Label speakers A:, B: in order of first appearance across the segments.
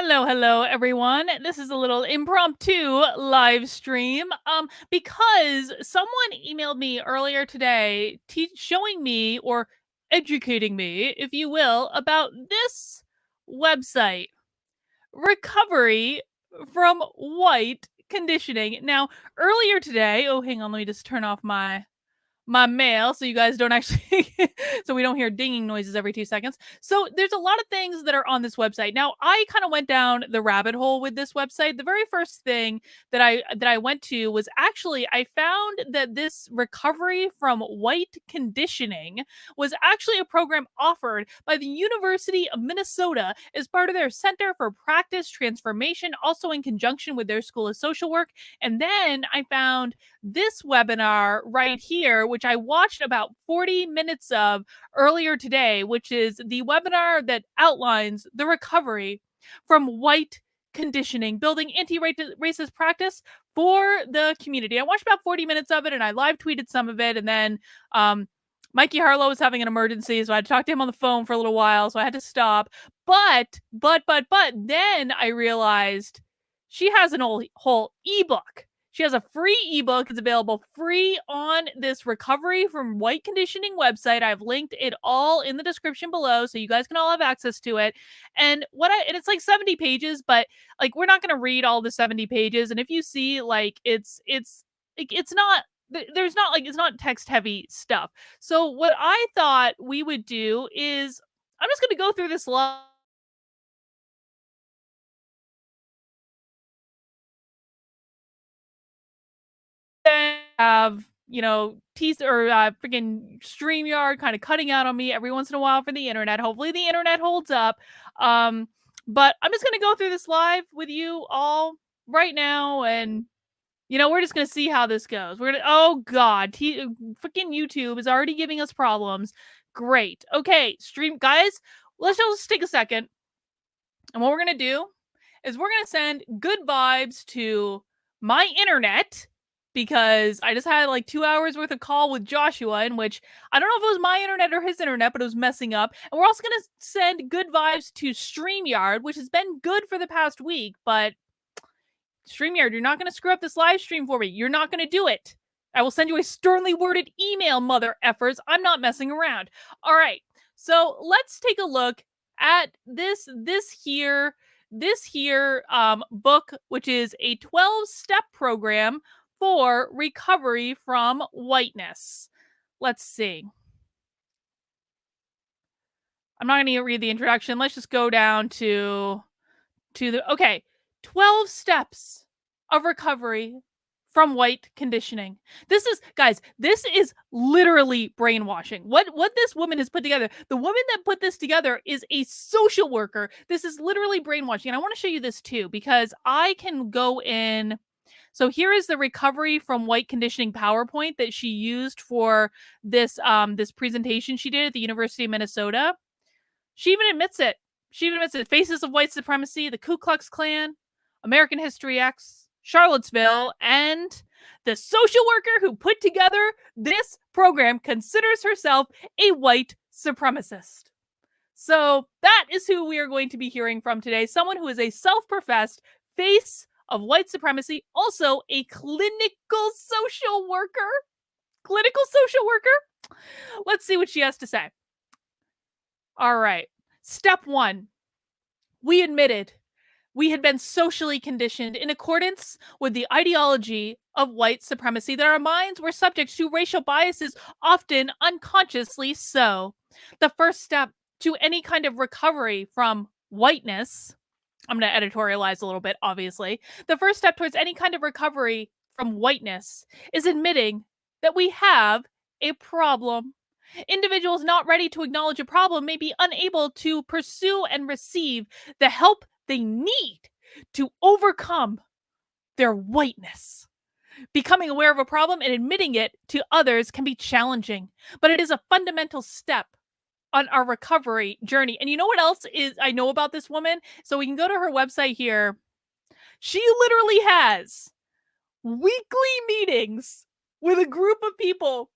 A: Hello, everyone. This is a little impromptu live stream. Because someone emailed me earlier today, showing me or educating me, if you will, about this website, recovery from white conditioning. Now, earlier today, oh, hang on, let me just turn off my mail so you guys don't actually so we don't hear dinging noises every 2 seconds. So there's a lot of things that are on this website. Now I kind of went down the rabbit hole with this website. The very first thing that I went to was actually I found that this recovery from white conditioning was actually a program offered by the University of Minnesota as part of their Center for Practice Transformation, also in conjunction with their School of Social Work. And then I found this webinar right here, which I watched about 40 minutes of earlier today, which is the webinar that outlines the recovery from white conditioning, building anti-racist practice for the community. I watched about 40 minutes of it and I live tweeted some of it. And then Mikey Harlow was having an emergency, so I had to talk to him on the phone for a little while, so I had to stop. But then I realized she has an whole ebook. She has a free ebook. It's available free on this recovery from white conditioning website. I've linked it all in the description below, so you guys can all have access to it. And it's like 70 pages, but like we're not going to read all the 70 pages. And if you see, like it's not there's not like it's not text heavy stuff. So what I thought we would do is I'm just going to go through this live. Have tease or freaking StreamYard kind of cutting out on me every once in a while for the internet. Hopefully the internet holds up. But I'm just gonna go through this live with you all right now, and we're just gonna see how this goes. Oh god, freaking YouTube is already giving us problems. Great. Okay, stream guys, let's just take a second. And what we're gonna do is we're gonna send good vibes to my internet because I just had like 2 hours worth of call with Joshua, in which I don't know if it was my internet or his internet, but it was messing up. And we're also gonna send good vibes to StreamYard, which has been good for the past week, but StreamYard, you're not gonna screw up this live stream for me. You're not gonna do it. I will send you a sternly worded email, mother effers. I'm not messing around. All right. So let's take a look at this here book, which is a 12-step program for recovery from whiteness. Let's see. I'm not going to read the introduction. Let's just go down to okay, 12 steps of recovery from white conditioning. This is literally brainwashing. What this woman has put together, the woman that put this together is a social worker. This is literally brainwashing. And I want to show you this too, because I can go in. So here is the recovery from white conditioning PowerPoint that she used for this presentation she did at the University of Minnesota. She even admits it. Faces of white supremacy, the Ku Klux Klan, American History X, Charlottesville, and the social worker who put together this program considers herself a white supremacist. So that is who we are going to be hearing from today. Someone who is a self-professed face of white supremacy, also a clinical social worker. Let's see what she has to say. All right. Step 1. We admitted we had been socially conditioned in accordance with the ideology of white supremacy, that our minds were subject to racial biases, often unconsciously so. The first step to any kind of recovery from whiteness, I'm going to editorialize a little bit, obviously. The first step towards any kind of recovery from whiteness is admitting that we have a problem. Individuals not ready to acknowledge a problem may be unable to pursue and receive the help they need to overcome their whiteness. Becoming aware of a problem and admitting it to others can be challenging, but it is a fundamental step on our recovery journey. And you know what else is I know about this woman? So we can go to her website here. She literally has weekly meetings with a group of people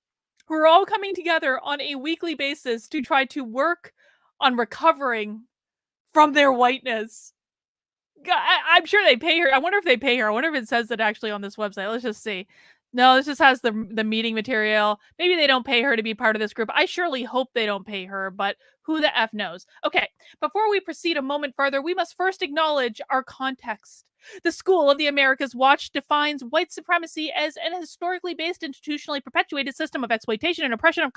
A: who are all coming together on a weekly basis to try to work on recovering from their whiteness. I'm sure they pay her. I wonder if they pay her. I wonder if it says that actually on this website. Let's just see. No, this just has the meeting material. Maybe they don't pay her to be part of this group. I surely hope they don't pay her, but who the F knows? Okay, before we proceed a moment further, we must first acknowledge our context. The School of the Americas Watch defines white supremacy as an historically based, institutionally perpetuated system of exploitation and oppression of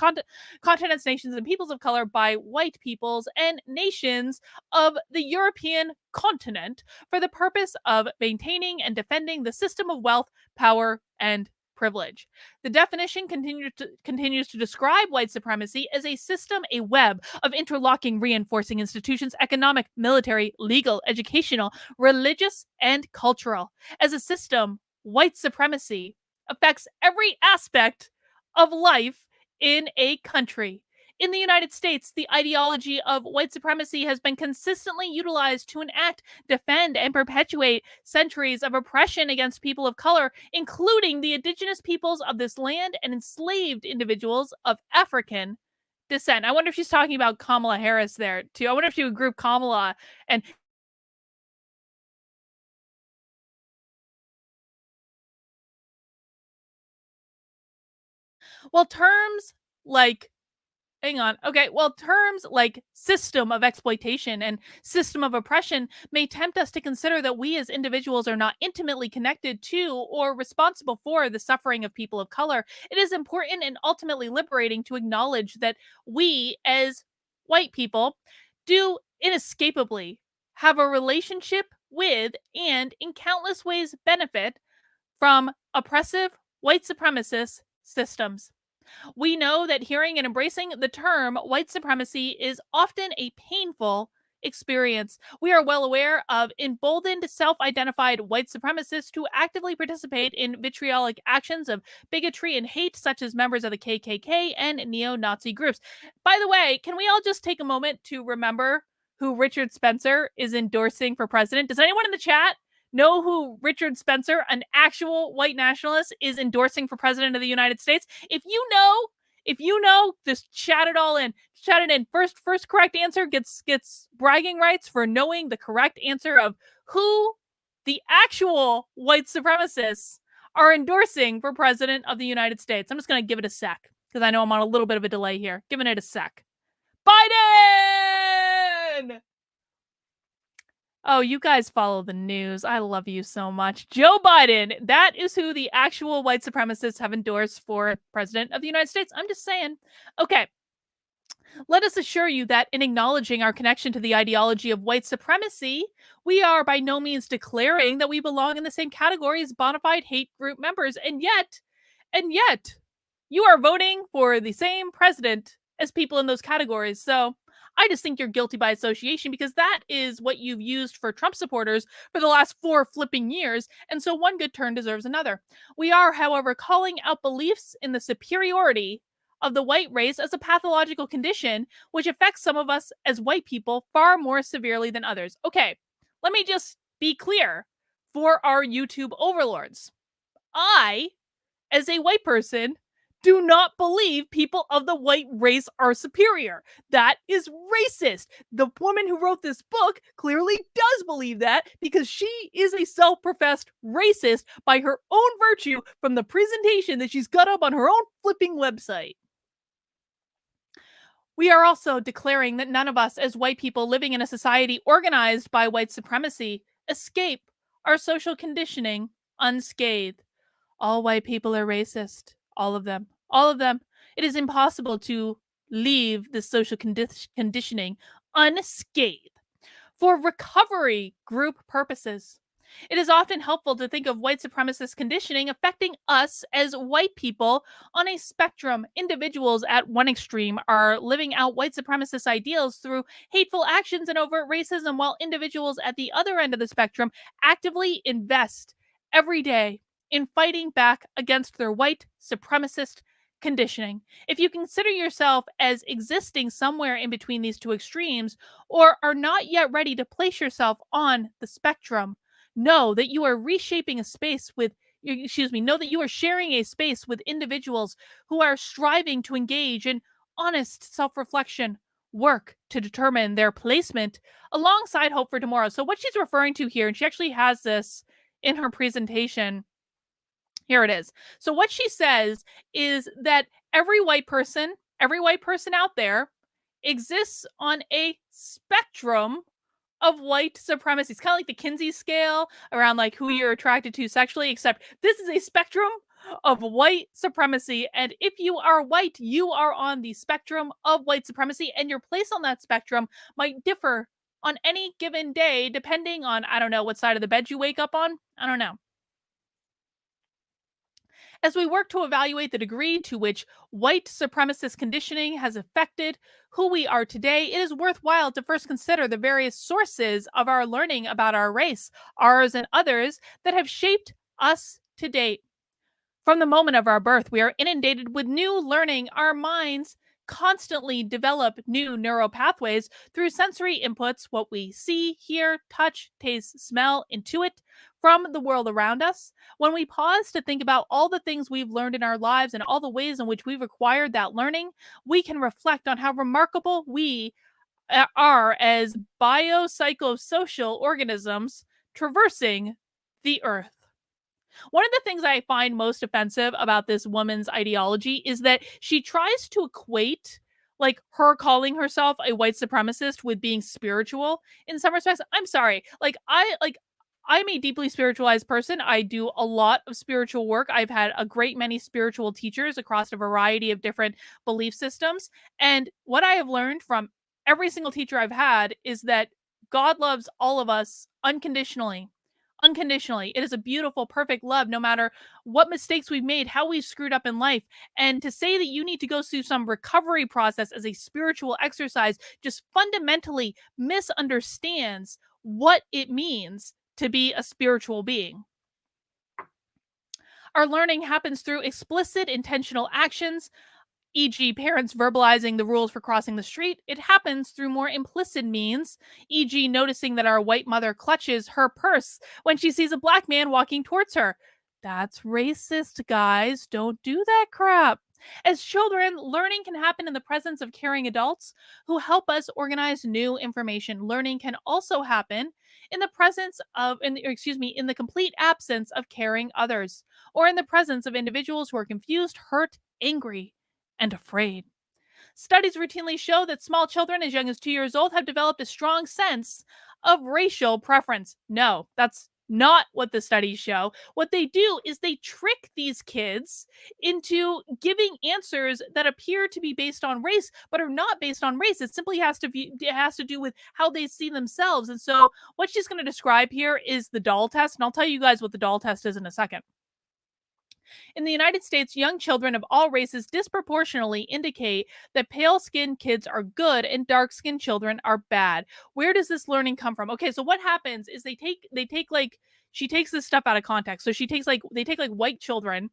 A: continents, nations, and peoples of color by white peoples and nations of the European continent for the purpose of maintaining and defending the system of wealth, power, and privilege. The definition continues to describe white supremacy as a system, a web of interlocking, reinforcing institutions, economic, military, legal, educational, religious, and cultural. As a system, white supremacy affects every aspect of life in a country. In the United States, the ideology of white supremacy has been consistently utilized to enact, defend, and perpetuate centuries of oppression against people of color, including the indigenous peoples of this land and enslaved individuals of African descent. I wonder if she's talking about Kamala Harris there, too. I wonder if she would group Kamala and, well, terms like hang on. Okay. Well, terms like system of exploitation and system of oppression may tempt us to consider that we as individuals are not intimately connected to or responsible for the suffering of people of color. It is important and ultimately liberating to acknowledge that we as white people do inescapably have a relationship with and in countless ways benefit from oppressive white supremacist systems. We know that hearing and embracing the term white supremacy is often a painful experience. We are well aware of emboldened, self identified white supremacists who actively participate in vitriolic actions of bigotry and hate, such as members of the KKK and neo Nazi groups. By the way, can we all just take a moment to remember who Richard Spencer is endorsing for president? Does anyone in the chat know who Richard Spencer, an actual white nationalist, is endorsing for president of the United States? If you know, just chat it all in. Chat it in. First correct answer gets bragging rights for knowing the correct answer of who the actual white supremacists are endorsing for president of the United States. I'm just gonna give it a sec because I know I'm on a little bit of a delay here. Giving it a sec. Biden! Oh, you guys follow the news. I love you so much. Joe Biden, that is who the actual white supremacists have endorsed for president of the United States. I'm just saying. Okay, let us assure you that in acknowledging our connection to the ideology of white supremacy, we are by no means declaring that we belong in the same category as bona fide hate group members. And yet, you are voting for the same president as people in those categories. So I just think you're guilty by association because that is what you've used for Trump supporters for the last 4 flipping years. And so one good turn deserves another. We are, however, calling out beliefs in the superiority of the white race as a pathological condition, which affects some of us as white people far more severely than others. Okay, let me just be clear for our YouTube overlords. I, as a white person, do not believe people of the white race are superior. That is racist. The woman who wrote this book clearly does believe that because she is a self professed racist by her own virtue from the presentation that she's got up on her own flipping website. We are also declaring that none of us, as white people living in a society organized by white supremacy, escape our social conditioning unscathed. All white people are racist. All of them. All of them. It is impossible to leave this social conditioning unscathed. For recovery group purposes, it is often helpful to think of white supremacist conditioning affecting us as white people on a spectrum. Individuals at one extreme are living out white supremacist ideals through hateful actions and overt racism, while individuals at the other end of the spectrum actively invest every day in fighting back against their white supremacist conditioning. If you consider yourself as existing somewhere in between these two extremes, or are not yet ready to place yourself on the spectrum, know that you are reshaping a space with know that you are sharing a space with individuals who are striving to engage in honest self-reflection, work to determine their placement alongside hope for tomorrow. So, what she's referring to here, and she actually has this in her presentation, here it is. So, what she says is that every white person out there exists on a spectrum of white supremacy. It's kind of like the Kinsey scale around like who you're attracted to sexually, except this is a spectrum of white supremacy. And if you are white, you are on the spectrum of white supremacy, and your place on that spectrum might differ on any given day, depending on, I don't know, what side of the bed you wake up on. I don't know. As we work to evaluate the degree to which white supremacist conditioning has affected who we are today, it is worthwhile to first consider the various sources of our learning about our race, ours and others, that have shaped us to date. From the moment of our birth, we are inundated with new learning. Our minds constantly develop new neural pathways through sensory inputs, what we see, hear, touch, taste, smell, intuit from the world around us. When we pause to think about all the things we've learned in our lives and all the ways in which we've acquired that learning, we can reflect on how remarkable we are as biopsychosocial organisms traversing the earth. One of the things I find most offensive about this woman's ideology is that she tries to equate like her calling herself a white supremacist with being spiritual in some respects. I'm sorry. I'm a deeply spiritualized person. I do a lot of spiritual work. I've had a great many spiritual teachers across a variety of different belief systems. And what I have learned from every single teacher I've had is that God loves all of us unconditionally. Unconditionally. It is a beautiful, perfect love, no matter what mistakes we've made, how we've screwed up in life. And to say that you need to go through some recovery process as a spiritual exercise just fundamentally misunderstands what it means to be a spiritual being. Our learning happens through explicit intentional actions, e.g., parents verbalizing the rules for crossing the street. It happens through more implicit means, e.g., noticing that our white mother clutches her purse when she sees a black man walking towards her. That's racist, guys. Don't do that crap. As children, learning can happen in the presence of caring adults who help us organize new information. Learning can also happen in the presence of, in the complete absence of caring others, or in the presence of individuals who are confused, hurt, angry, and afraid. Studies routinely show that small children as young as 2 years old have developed a strong sense of racial preference. No, that's not what the studies show. What they do is they trick these kids into giving answers that appear to be based on race, but are not based on race. It simply it has to do with how they see themselves. And so, what she's going to describe here is the doll test, and I'll tell you guys what the doll test is in a second. In the United States, young children of all races disproportionately indicate that pale skinned kids are good and dark skinned children are bad. Where does this learning come from? Okay, so what happens is they take like she takes this stuff out of context. So they take like white children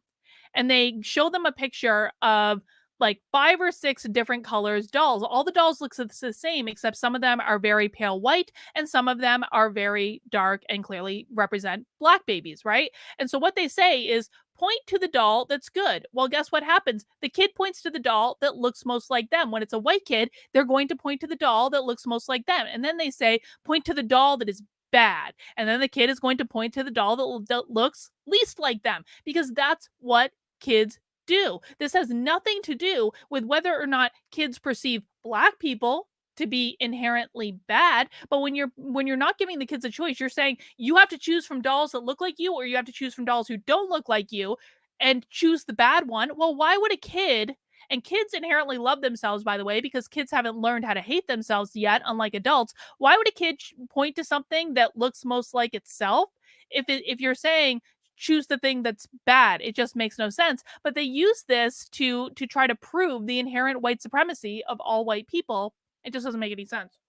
A: and they show them a picture of like 5 or 6 different colors dolls. All the dolls look the same, except some of them are very pale white and some of them are very dark and clearly represent black babies, right? And so what they say is point to the doll that's good. Well, guess what happens? The kid points to the doll that looks most like them. When it's a white kid, they're going to point to the doll that looks most like them. And then they say, point to the doll that is bad. And then the kid is going to point to the doll that looks least like them, because that's what kids do. This has nothing to do with whether or not kids perceive black people to be inherently bad, but when you're not giving the kids a choice, you're saying you have to choose from dolls that look like you or you have to choose from dolls who don't look like you and choose the bad one. Well, why would a kid, and kids inherently love themselves, by the way, because kids haven't learned how to hate themselves yet, unlike adults. Why would a kid point to something that looks most like itself? If you're saying choose the thing that's bad, it just makes no sense. But they use this to try to prove the inherent white supremacy of all white people. It just doesn't make any sense.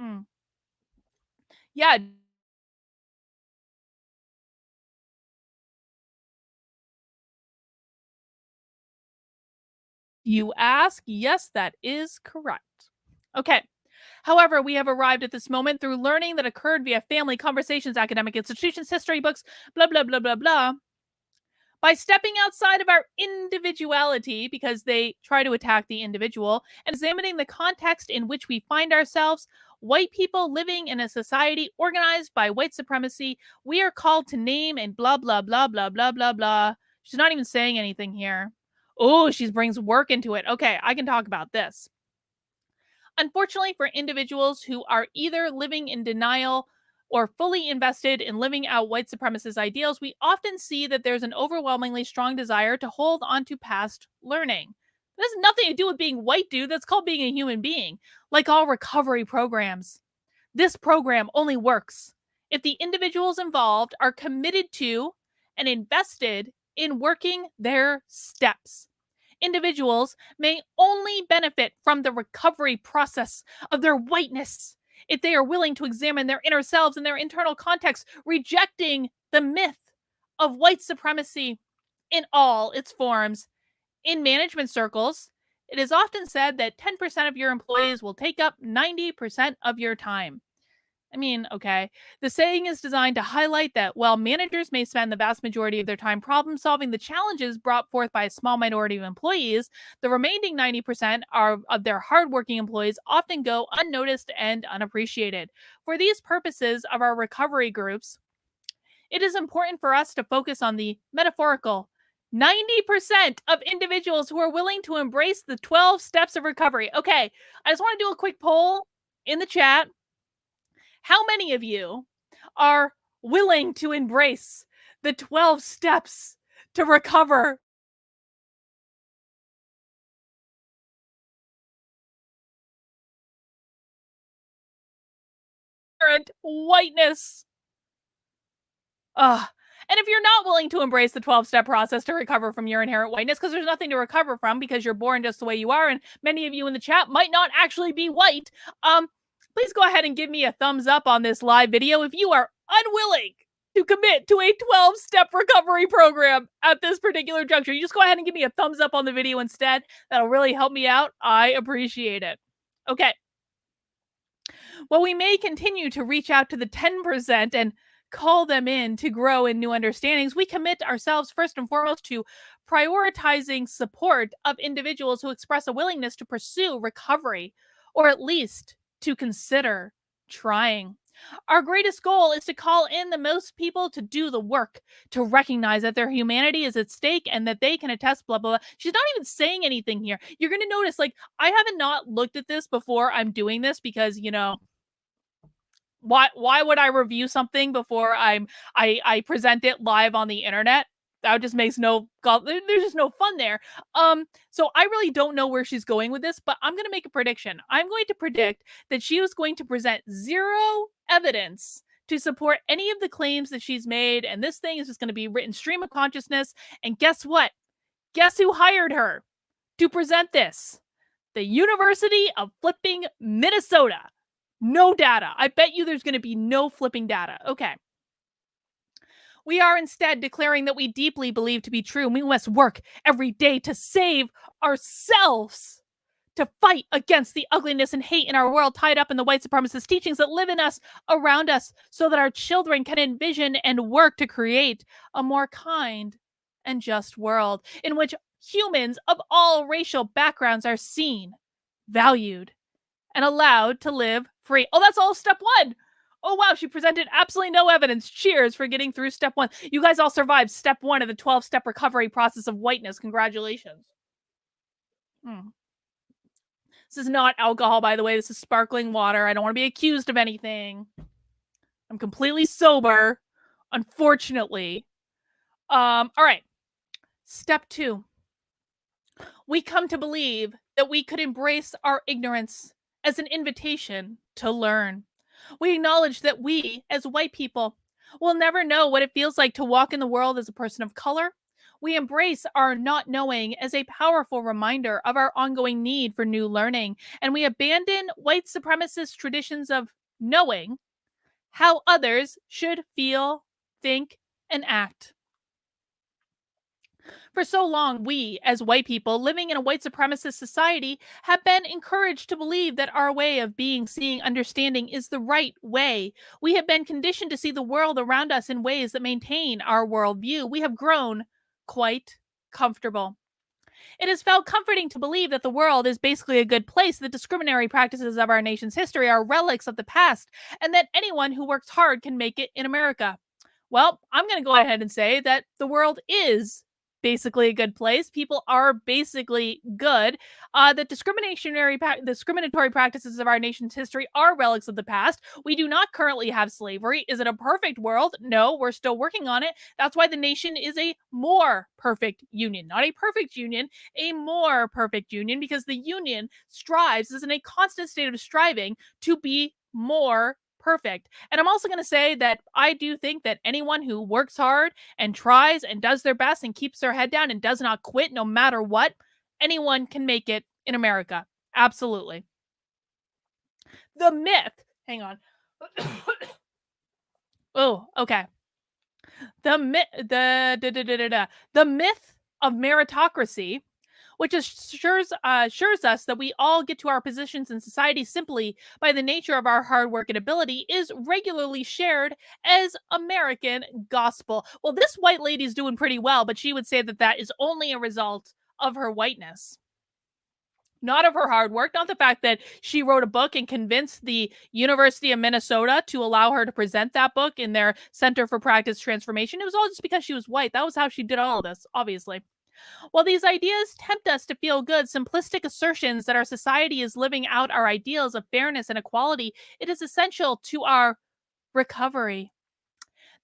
A: Mm. Yeah, you ask. Yes, that is correct. Okay. However, we have arrived at this moment through learning that occurred via family conversations, academic institutions, history books, blah, blah, blah, blah, blah. By stepping outside of our individuality, because they try to attack the individual, and examining the context in which we find ourselves, white people living in a society organized by white supremacy, we are called to name and blah, blah, blah, blah, blah, blah, blah. She's not even saying anything here. Oh, she brings work into it. Okay, I can talk about this. Unfortunately, for individuals who are either living in denial or fully invested in living out white supremacist ideals, we often see that there's an overwhelmingly strong desire to hold on to past learning. That has nothing to do with being white, dude. That's called being a human being. Like all recovery programs, this program only works if the individuals involved are committed to and invested in working their steps. Individuals may only benefit from the recovery process of their whiteness if they are willing to examine their inner selves and their internal context, rejecting the myth of white supremacy in all its forms. In management circles, it is often said that 10% of your employees will take up 90% of your time. I mean, okay. The saying is designed to highlight that while managers may spend the vast majority of their time problem solving the challenges brought forth by a small minority of employees, the remaining 90% of their hardworking employees often go unnoticed and unappreciated. For these purposes of our recovery groups, it is important for us to focus on the metaphorical 90% of individuals who are willing to embrace the 12 steps of recovery. Okay, I just want to do a quick poll in the chat. How many of you are willing to embrace the 12 steps to recover current whiteness? Ugh. And if you're not willing to embrace the 12-step process to recover from your inherent whiteness, because there's nothing to recover from because you're born just the way you are, and many of you in the chat might not actually be white, please go ahead and give me a thumbs up on this live video if you are unwilling to commit to a 12-step recovery program at this particular juncture. You just go ahead and give me a thumbs up on the video instead. That'll really help me out. I appreciate it. Okay. While we may continue to reach out to the 10% and call them in to grow in new understandings, we commit ourselves first and foremost to prioritizing support of individuals who express a willingness to pursue recovery, or at least to consider trying. Our greatest goal is to call in the most people to do the work, to recognize that their humanity is at stake and that they can attest, blah, blah, blah. She's not even saying anything here. You're going to notice, like, I haven't not looked at this before I'm doing this because, why would I review something before I present it live on the internet? That just makes there's just no fun there. So I really don't know where she's going with this, but I'm going to make a prediction. I'm going to predict that she was going to present zero evidence to support any of the claims that she's made, and this thing is just going to be written stream of consciousness. And guess what? Guess who hired her to present this? The University of flipping Minnesota. No data. I bet you there's going to be no flipping data. Okay. We are instead declaring that we deeply believe to be true. We must work every day to save ourselves, to fight against the ugliness and hate in our world tied up in the white supremacist teachings that live in us, around us, so that our children can envision and work to create a more kind and just world in which humans of all racial backgrounds are seen, valued, and allowed to live free. Oh, that's all step one. Oh, wow. She presented absolutely no evidence. Cheers for getting through step one. You guys all survived step one of the 12-step recovery process of whiteness. Congratulations. This is not alcohol, by the way. This is sparkling water. I don't want to be accused of anything. I'm completely sober, unfortunately. All right. Step two. We come to believe that we could embrace our ignorance as an invitation to learn. We acknowledge that we, as white people, will never know what it feels like to walk in the world as a person of color. We embrace our not knowing as a powerful reminder of our ongoing need for new learning, and we abandon white supremacist traditions of knowing how others should feel, think, and act. For so long, we, as white people living in a white supremacist society, have been encouraged to believe that our way of being, seeing, understanding is the right way. We have been conditioned to see the world around us in ways that maintain our worldview. We have grown quite comfortable. It has felt comforting to believe that the world is basically a good place, that discriminatory practices of our nation's history are relics of the past, and that anyone who works hard can make it in America. Well, I'm going to go ahead and say that the world is basically a good place. People are basically good. That discriminatory practices of our nation's history are relics of the past. We do not currently have slavery. Is it a perfect world? No, we're still working on it. That's why the nation is a more perfect union, not a perfect union, a more perfect union, because the union strives, is in a constant state of striving to be more perfect. And I'm also going to say that I do think that anyone who works hard and tries and does their best and keeps their head down and does not quit no matter what, anyone can make it in America. Absolutely. The myth, hang on. Oh, okay. The myth of meritocracy, which assures us that we all get to our positions in society simply by the nature of our hard work and ability, is regularly shared as American gospel. Well, this white lady's doing pretty well, but she would say that that is only a result of her whiteness, not of her hard work, not the fact that she wrote a book and convinced the University of Minnesota to allow her to present that book in their Center for Practice Transformation. It was all just because she was white. That was how she did all of this, obviously. While these ideas tempt us to feel good, simplistic assertions that our society is living out our ideals of fairness and equality, it is essential to our recovery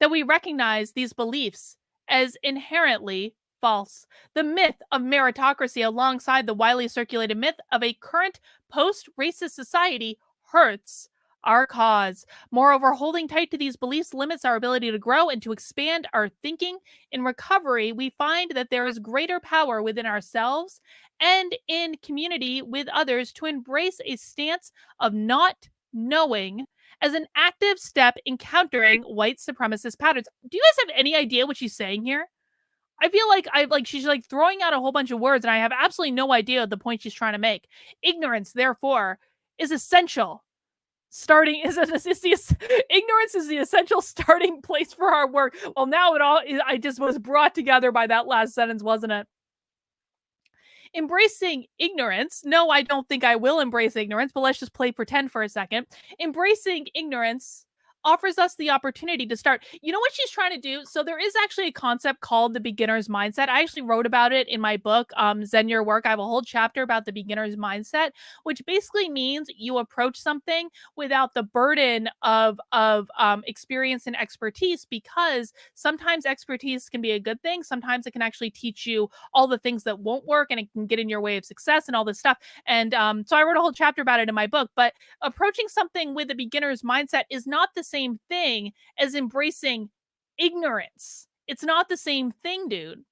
A: that we recognize these beliefs as inherently false. The myth of meritocracy, alongside the widely circulated myth of a current post racist society, hurts our cause. Moreover, holding tight to these beliefs limits our ability to grow and to expand our thinking. In recovery, we find that there is greater power within ourselves and in community with others to embrace a stance of not knowing as an active step in countering white supremacist patterns. Do you guys have any idea what she's saying here? I feel like she's like throwing out a whole bunch of words and I have absolutely no idea the point she's trying to make. Ignorance, therefore, is essential. Ignorance is the essential starting place for our work. Well, now it all I just was brought together by that last sentence, wasn't it? Embracing ignorance. No, I don't think I will embrace ignorance, but let's just play pretend for a second. Embracing ignorance offers us the opportunity to start. You know what she's trying to do? So there is actually a concept called the beginner's mindset. I actually wrote about it in my book, Zen Your Work. I have a whole chapter about the beginner's mindset, which basically means you approach something without the burden of experience and expertise, because sometimes expertise can be a good thing. Sometimes it can actually teach you all the things that won't work and it can get in your way of success and all this stuff. And so I wrote a whole chapter about it in my book. But approaching something with a beginner's mindset is not the same thing as embracing ignorance. It's not the same thing, dude.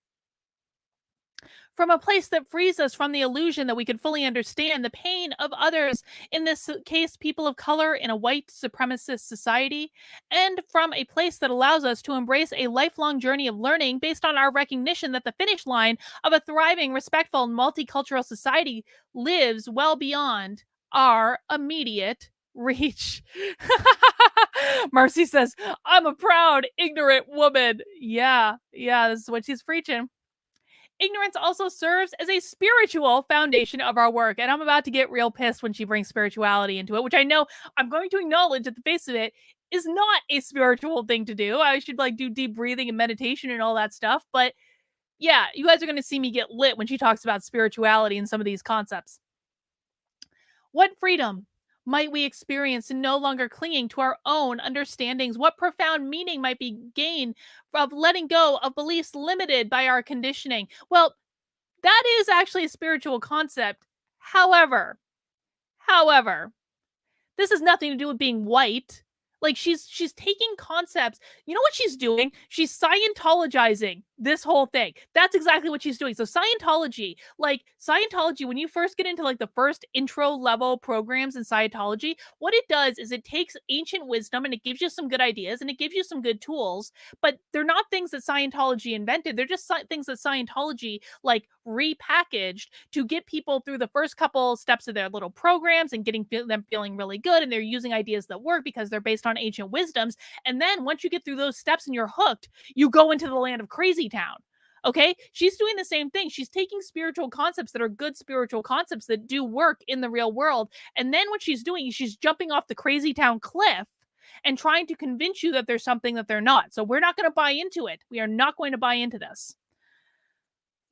A: From a place that frees us from the illusion that we could fully understand the pain of others, in this case, people of color in a white supremacist society, and from a place that allows us to embrace a lifelong journey of learning based on our recognition that the finish line of a thriving, respectful, multicultural society lives well beyond our immediate reach. Marcy says, I'm a proud, ignorant woman. Yeah, this is what she's preaching. Ignorance also serves as a spiritual foundation of our work. And I'm about to get real pissed when she brings spirituality into it, which I know I'm going to acknowledge at the face of it is not a spiritual thing to do. I should like do deep breathing and meditation and all that stuff. But yeah, you guys are going to see me get lit when she talks about spirituality and some of these concepts. What freedom might we experience in no longer clinging to our own understandings? What profound meaning might be gained of letting go of beliefs limited by our conditioning? Well, that is actually a spiritual concept. However, this has nothing to do with being white. Like she's taking concepts. You know what she's doing? She's Scientologizing this whole thing. That's exactly what she's doing. So Scientology, when you first get into like the first intro level programs in Scientology, what it does is it takes ancient wisdom and it gives you some good ideas and it gives you some good tools, but they're not things that Scientology invented. They're just things that Scientology like repackaged to get people through the first couple steps of their little programs and getting them feeling really good. And they're using ideas that work because they're based on ancient wisdoms. And then once you get through those steps and you're hooked, you go into the land of crazy town. Okay. She's doing the same thing. She's taking spiritual concepts that are good spiritual concepts that do work in the real world. And then what she's doing is she's jumping off the crazy town cliff and trying to convince you that there's something that they're not. So we're not going to buy into it. We are not going to buy into this.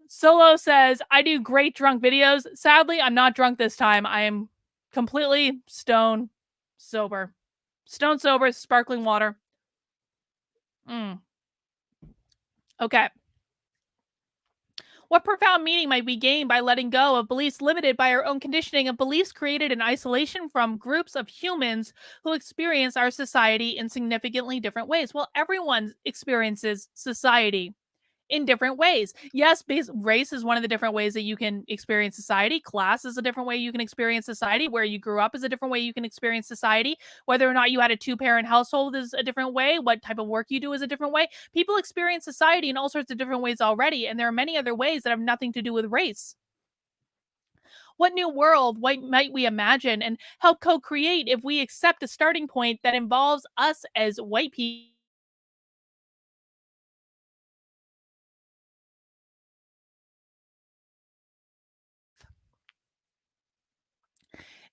A: Solo says, I do great drunk videos. Sadly, I'm not drunk this time. I am completely stone sober. Stone sober, sparkling water. Mm. Okay. What profound meaning might we gain by letting go of beliefs limited by our own conditioning, of beliefs created in isolation from groups of humans who experience our society in significantly different ways? Well, everyone experiences society in different ways. Yes, race is one of the different ways that you can experience society. Class is a different way you can experience society. Where you grew up is a different way you can experience society. Whether or not you had a two-parent household is a different way. What type of work you do is a different way. People experience society in all sorts of different ways already, and there are many other ways that have nothing to do with race. What new world might we imagine and help co-create if we accept a starting point that involves us as white people?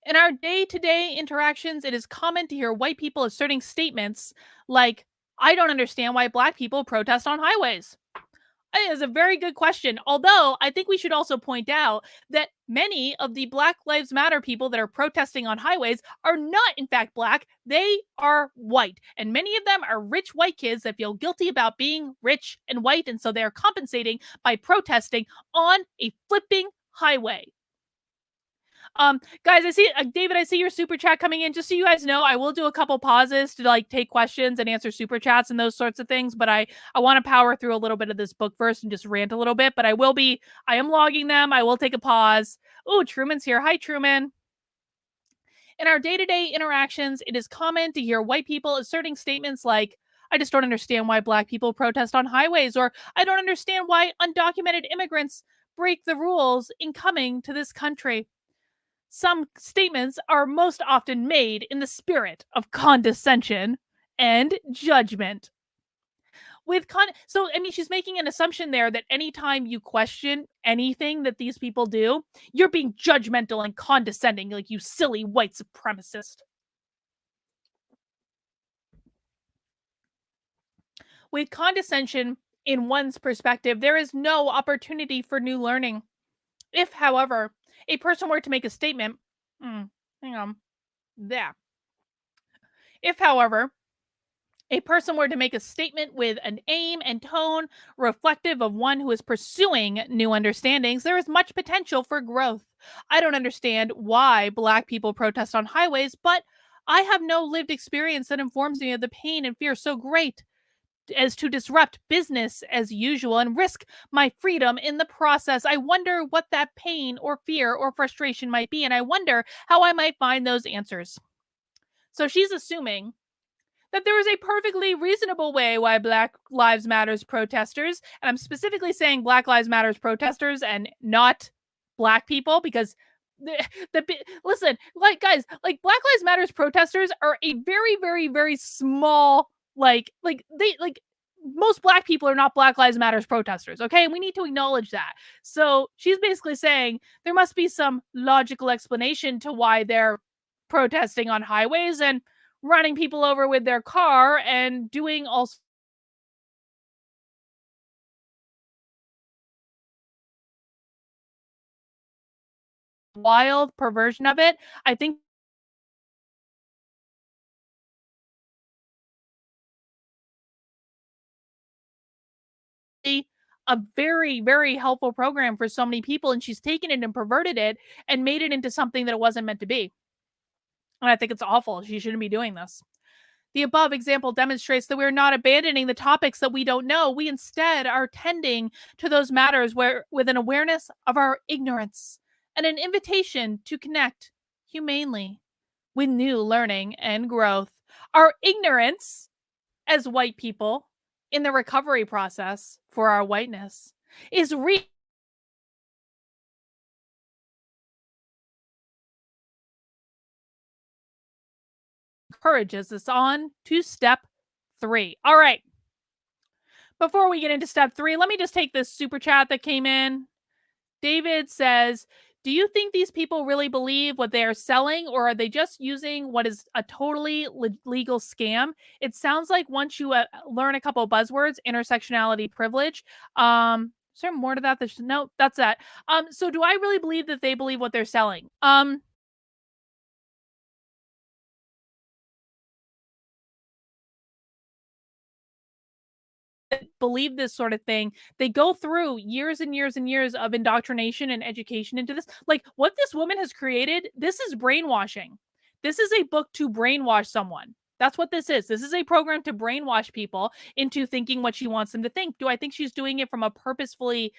A: In our day to day interactions, it is common to hear white people asserting statements like, I don't understand why black people protest on highways. It is a very good question. Although I think we should also point out that many of the Black Lives Matter people that are protesting on highways are not, in fact, black. They are white. And many of them are rich white kids that feel guilty about being rich and white. And so they are compensating by protesting on a flipping highway. Guys, I see David, I see your super chat coming in. Just so you guys know, I will do a couple pauses to like take questions and answer super chats and those sorts of things. But I want to power through a little bit of this book first and just rant a little bit. But I am logging them. I will take a pause. Oh, Truman's here. Hi, Truman. In our day to day interactions, it is common to hear white people asserting statements like, I just don't understand why black people protest on highways, or I don't understand why undocumented immigrants break the rules in coming to this country. Some statements are most often made in the spirit of condescension and judgment. So I mean, she's making an assumption there that anytime you question anything that these people do, you're being judgmental and condescending, like you silly white supremacist. With condescension in one's perspective, there is no opportunity for new learning. If, however, a person were to make a statement, hang on, there. If, however, a person were to make a statement with an aim and tone reflective of one who is pursuing new understandings, there is much potential for growth. I don't understand why Black people protest on highways, but I have no lived experience that informs me of the pain and fear so great as to disrupt business as usual and risk my freedom in the process. I wonder what that pain or fear or frustration might be, and I wonder how I might find those answers. So she's assuming that there is a perfectly reasonable way why Black Lives Matters protesters, and I'm specifically saying Black Lives Matters protesters and not black people, because the listen, like guys, like Black Lives Matters protesters are a very, very, very small, like most black people are not Black Lives Matters protesters, okay? And we need to acknowledge that. So she's basically saying there must be some logical explanation to why they're protesting on highways and running people over with their car and doing all wild perversion of it. I think a very, very helpful program for so many people, and she's taken it and perverted it and made it into something that it wasn't meant to be. And I think it's awful. She shouldn't be doing this. The above example demonstrates that we're not abandoning the topics that we don't know. We instead are tending to those matters where with an awareness of our ignorance and an invitation to connect humanely with new learning and growth. Our ignorance as white people in the recovery process for our whiteness is encourages us on to step 3. All right. Before we get into step 3, let me just take this super chat that came in. David says, "Do you think these people really believe what they are selling, or are they just using what is a totally legal scam? It sounds like once you learn a couple buzzwords, intersectionality, privilege. Is there more to that? No, that's that. So do I really believe that they believe what they're selling? Believe this sort of thing, they go through years and years and years of indoctrination and education into this. Like what this woman has created, this is brainwashing. This is a book to brainwash someone. That's what this is. This is a program to brainwash people into thinking what she wants them to think. Do I think she's doing it from a purposefully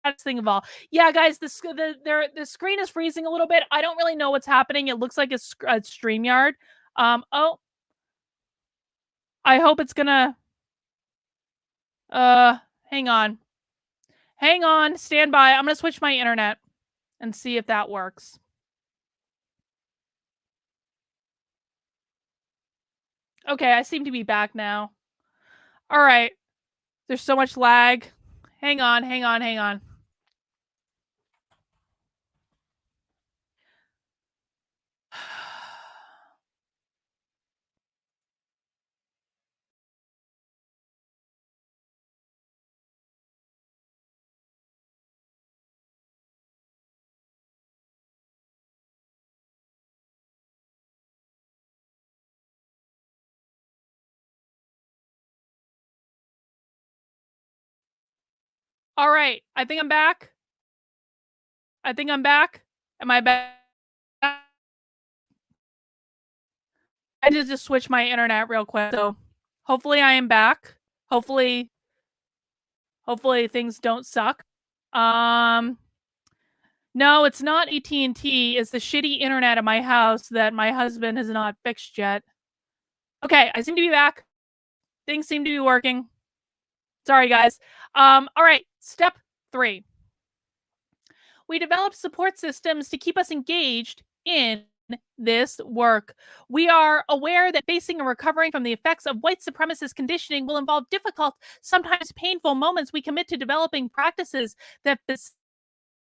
A: best thing of all? Yeah, guys, the screen is freezing a little bit. I don't really know what's happening. It looks like a StreamYard. Oh, I hope it's gonna uh hang on. Hang on, stand by. I'm gonna switch my internet and see if that works. Okay, I seem to be back now. All right. There's so much lag. Hang on, hang on, hang on. All right. I think I'm back. I think I'm back. Am I back? I just switch my internet real quick. So hopefully I am back. Hopefully hopefully things don't suck. Um no, it's not AT&T. It's the shitty internet at my house that my husband has not fixed yet. Okay, I seem to be back. Things seem to be working. Sorry, guys. All right. Step 3. We develop support systems to keep us engaged in this work. We are aware that facing and recovering from the effects of white supremacist conditioning will involve difficult, sometimes painful moments. We commit to developing practices that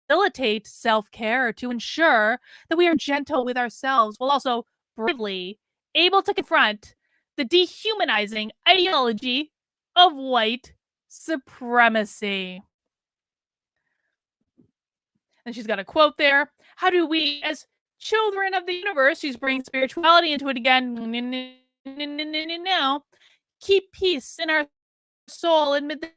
A: facilitate self care to ensure that we are gentle with ourselves while also bravely able to confront the dehumanizing ideology of white supremacy. And she's got a quote there. How do we, as children of the universe, she's bringing spirituality into it again, now, keep peace in our soul amid the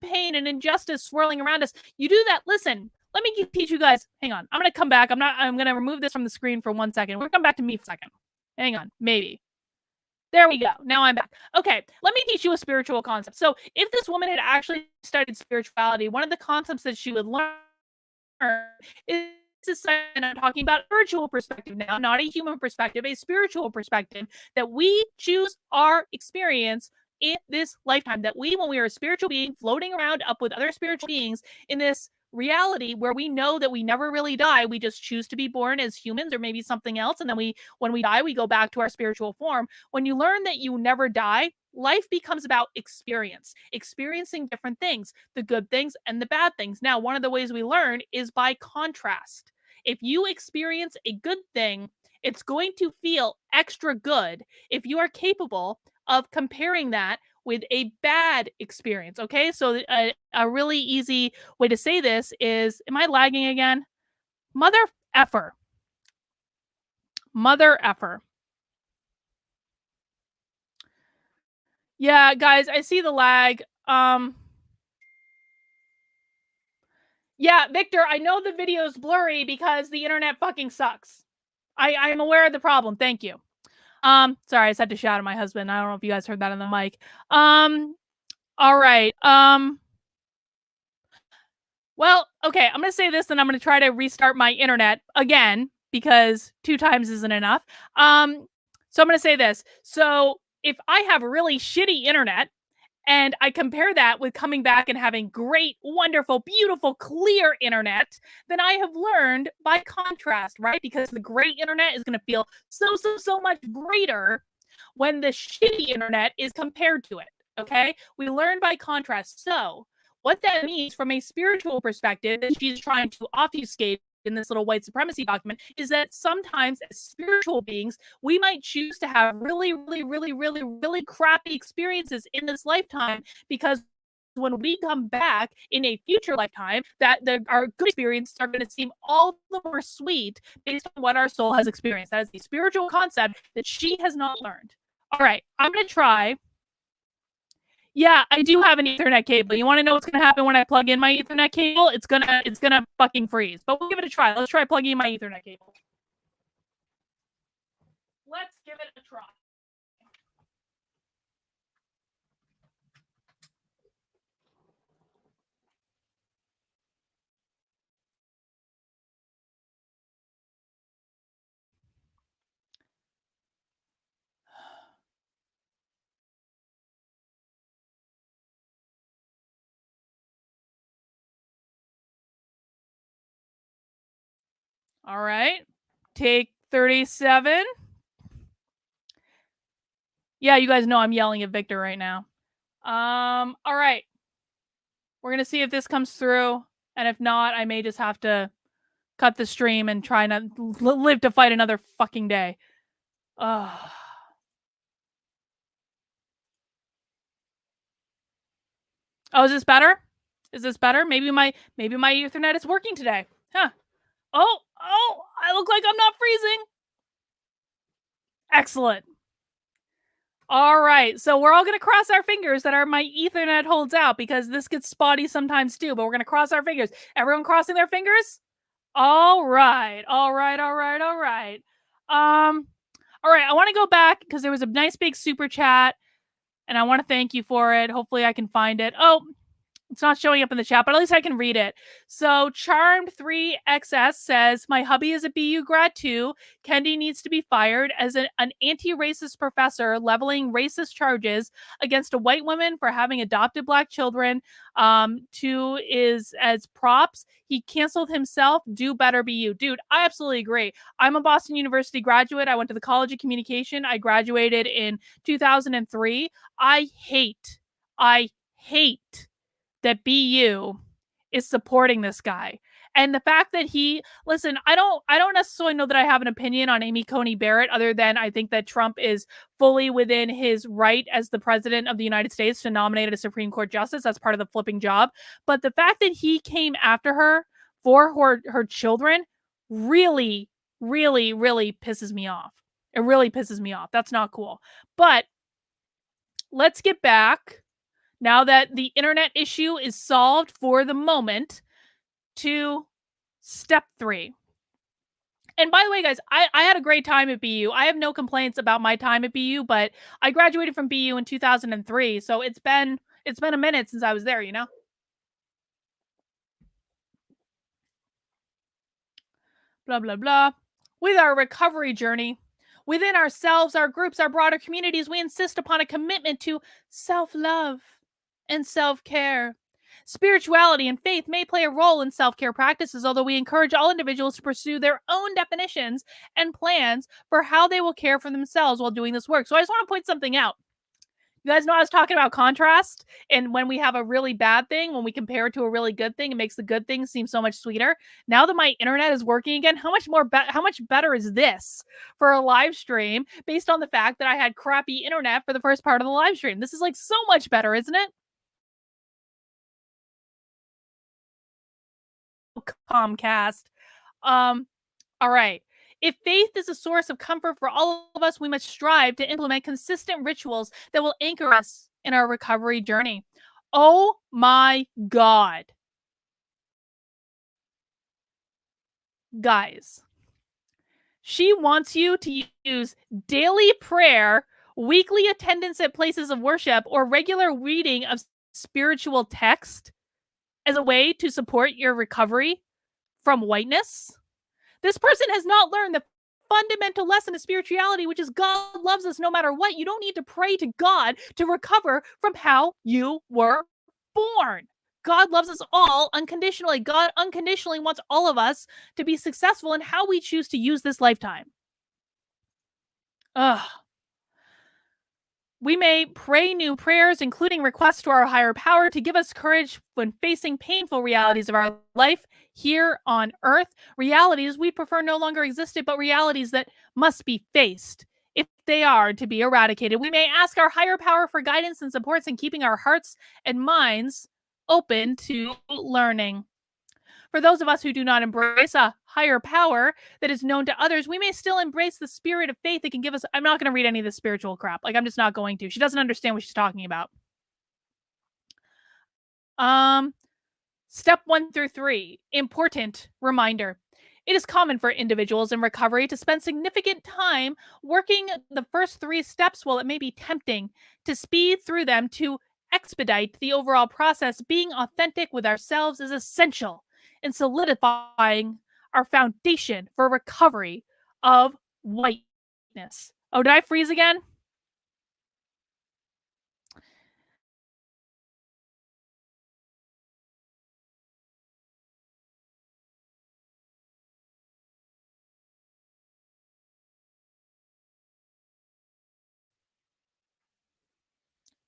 A: pain and injustice swirling around us? You do that. Listen, let me teach you guys. Hang on. I'm going to come back. I'm going to remove this from the screen for 1 second. We're going to come back to me for a second. Hang on. Maybe. There we go. Now I'm back. Okay, let me teach you a spiritual concept. So, if this woman had actually studied spirituality, one of the concepts that she would learn is and I'm talking about a spiritual perspective now, not a human perspective, a spiritual perspective, that we choose our experience in this lifetime. That we, when we are a spiritual being floating around up with other spiritual beings in this reality where we know that we never really die, we just choose to be born as humans or maybe something else. And then when we die, we go back to our spiritual form. When you learn that you never die, life becomes about experience, experiencing different things, the good things and the bad things. Now, one of the ways we learn is by contrast. If you experience a good thing, it's going to feel extra good if you are capable of comparing that with a bad experience. Okay. So, a really easy way to say this is, am I lagging again? Mother effer. Mother effer. Yeah, guys, I see the lag. Yeah, Victor, I know the video's blurry because the internet fucking sucks. I'm aware of the problem. Thank you. Sorry, I just had to shout at my husband. I don't know if you guys heard that on the mic. All right. Well, okay, I'm gonna say this, and I'm gonna try to restart my internet again because 2 times isn't enough. So I'm gonna say this. So if I have really shitty internet And I compare that with coming back and having great, wonderful, beautiful, clear internet, then I have learned by contrast, right? Because the great internet is going to feel so much greater when the shitty internet is compared to it. Okay. We learn by contrast. So, what that means from a spiritual perspective that she's trying to obfuscate in this little white supremacy document is that sometimes as spiritual beings, we might choose to have really crappy experiences in this lifetime because when we come back in a future lifetime, our good experiences are going to seem all the more sweet based on what our soul has experienced. That is a spiritual concept that she has not learned. All right, I'm going to try. Yeah, I do have an Ethernet cable. You want to know what's going to happen when I plug in my Ethernet cable? It's gonna fucking freeze. But we'll give it a try. Let's try plugging in my Ethernet cable. Let's give it a try. All right. Take 37. Yeah, you guys know I'm yelling at Victor right now. All right. We're going to see if this comes through. And if not, I may just have to cut the stream and try not live to fight another fucking day. Oh, is this better? Is this better? Maybe my Ethernet is working today. Huh. Oh, I look like I'm not freezing. Excellent. All right. So we're all going to cross our fingers that my Ethernet holds out because this gets spotty sometimes too, but we're going to cross our fingers. Everyone crossing their fingers? All right. All right. All right. All right. All right. I want to go back because there was a nice big super chat and I want to thank you for it. Hopefully I can find it. Oh, it's not showing up in the chat, but at least I can read it. So Charmed3XS says, my hubby is a BU grad too. Kendi needs to be fired as an anti-racist professor leveling racist charges against a white woman for having adopted black children. Two is as props. He canceled himself. Do better, BU. Dude, I absolutely agree. I'm a Boston University graduate. I went to the College of Communication. I graduated in 2003. I hate that BU is supporting this guy. And the fact that I don't necessarily know that I have an opinion on Amy Coney Barrett other than I think that Trump is fully within his right as the president of the United States to nominate a Supreme Court justice. That's part of the flipping job. But the fact that he came after her for her children really pisses me off. It really pisses me off. That's not cool. But let's get back now that the internet issue is solved for the moment, to step 3. And by the way, guys, I had a great time at BU. I have no complaints about my time at BU, but I graduated from BU in 2003, so it's been a minute since I was there, you know? Blah, blah, blah. With our recovery journey, within ourselves, our groups, our broader communities, we insist upon a commitment to self-love and self-care. Spirituality and faith may play a role in self-care practices, although we encourage all individuals to pursue their own definitions and plans for how they will care for themselves while doing this work. So I just want to point something out. You guys know I was talking about contrast, and when we have a really bad thing, when we compare it to a really good thing, it makes the good thing seem so much sweeter. Now that my internet is working again, how much better is this for a live stream based on the fact that I had crappy internet for the first part of the live stream? This is like so much better, isn't it? Comcast. All right. If faith is a source of comfort for all of us, we must strive to implement consistent rituals that will anchor us in our recovery journey. Oh my God. Guys, she wants you to use daily prayer, weekly attendance at places of worship, or regular reading of spiritual text as a way to support your recovery from whiteness. This person has not learned that fundamental lesson of spirituality, which is God loves us no matter what. You don't need to pray to God to recover from how you were born. God loves us all unconditionally. God unconditionally wants all of us to be successful in how we choose to use this lifetime. Ugh. We may pray new prayers, including requests to our higher power to give us courage when facing painful realities of our life here on earth. Realities we prefer no longer existed, but realities that must be faced if they are to be eradicated. We may ask our higher power for guidance and supports in keeping our hearts and minds open to learning. For those of us who do not embrace a higher power that is known to others, we may still embrace the spirit of faith that can give us. I'm not going to read any of this spiritual crap. Like, I'm just not going to. She doesn't understand what she's talking about. Um, Step 1 through 3. Important reminder. It is common for individuals in recovery to spend significant time working the first 3 steps while it may be tempting to speed through them to expedite the overall process. Being authentic with ourselves is essential in solidifying our foundation for recovery of whiteness. Oh, did I freeze again?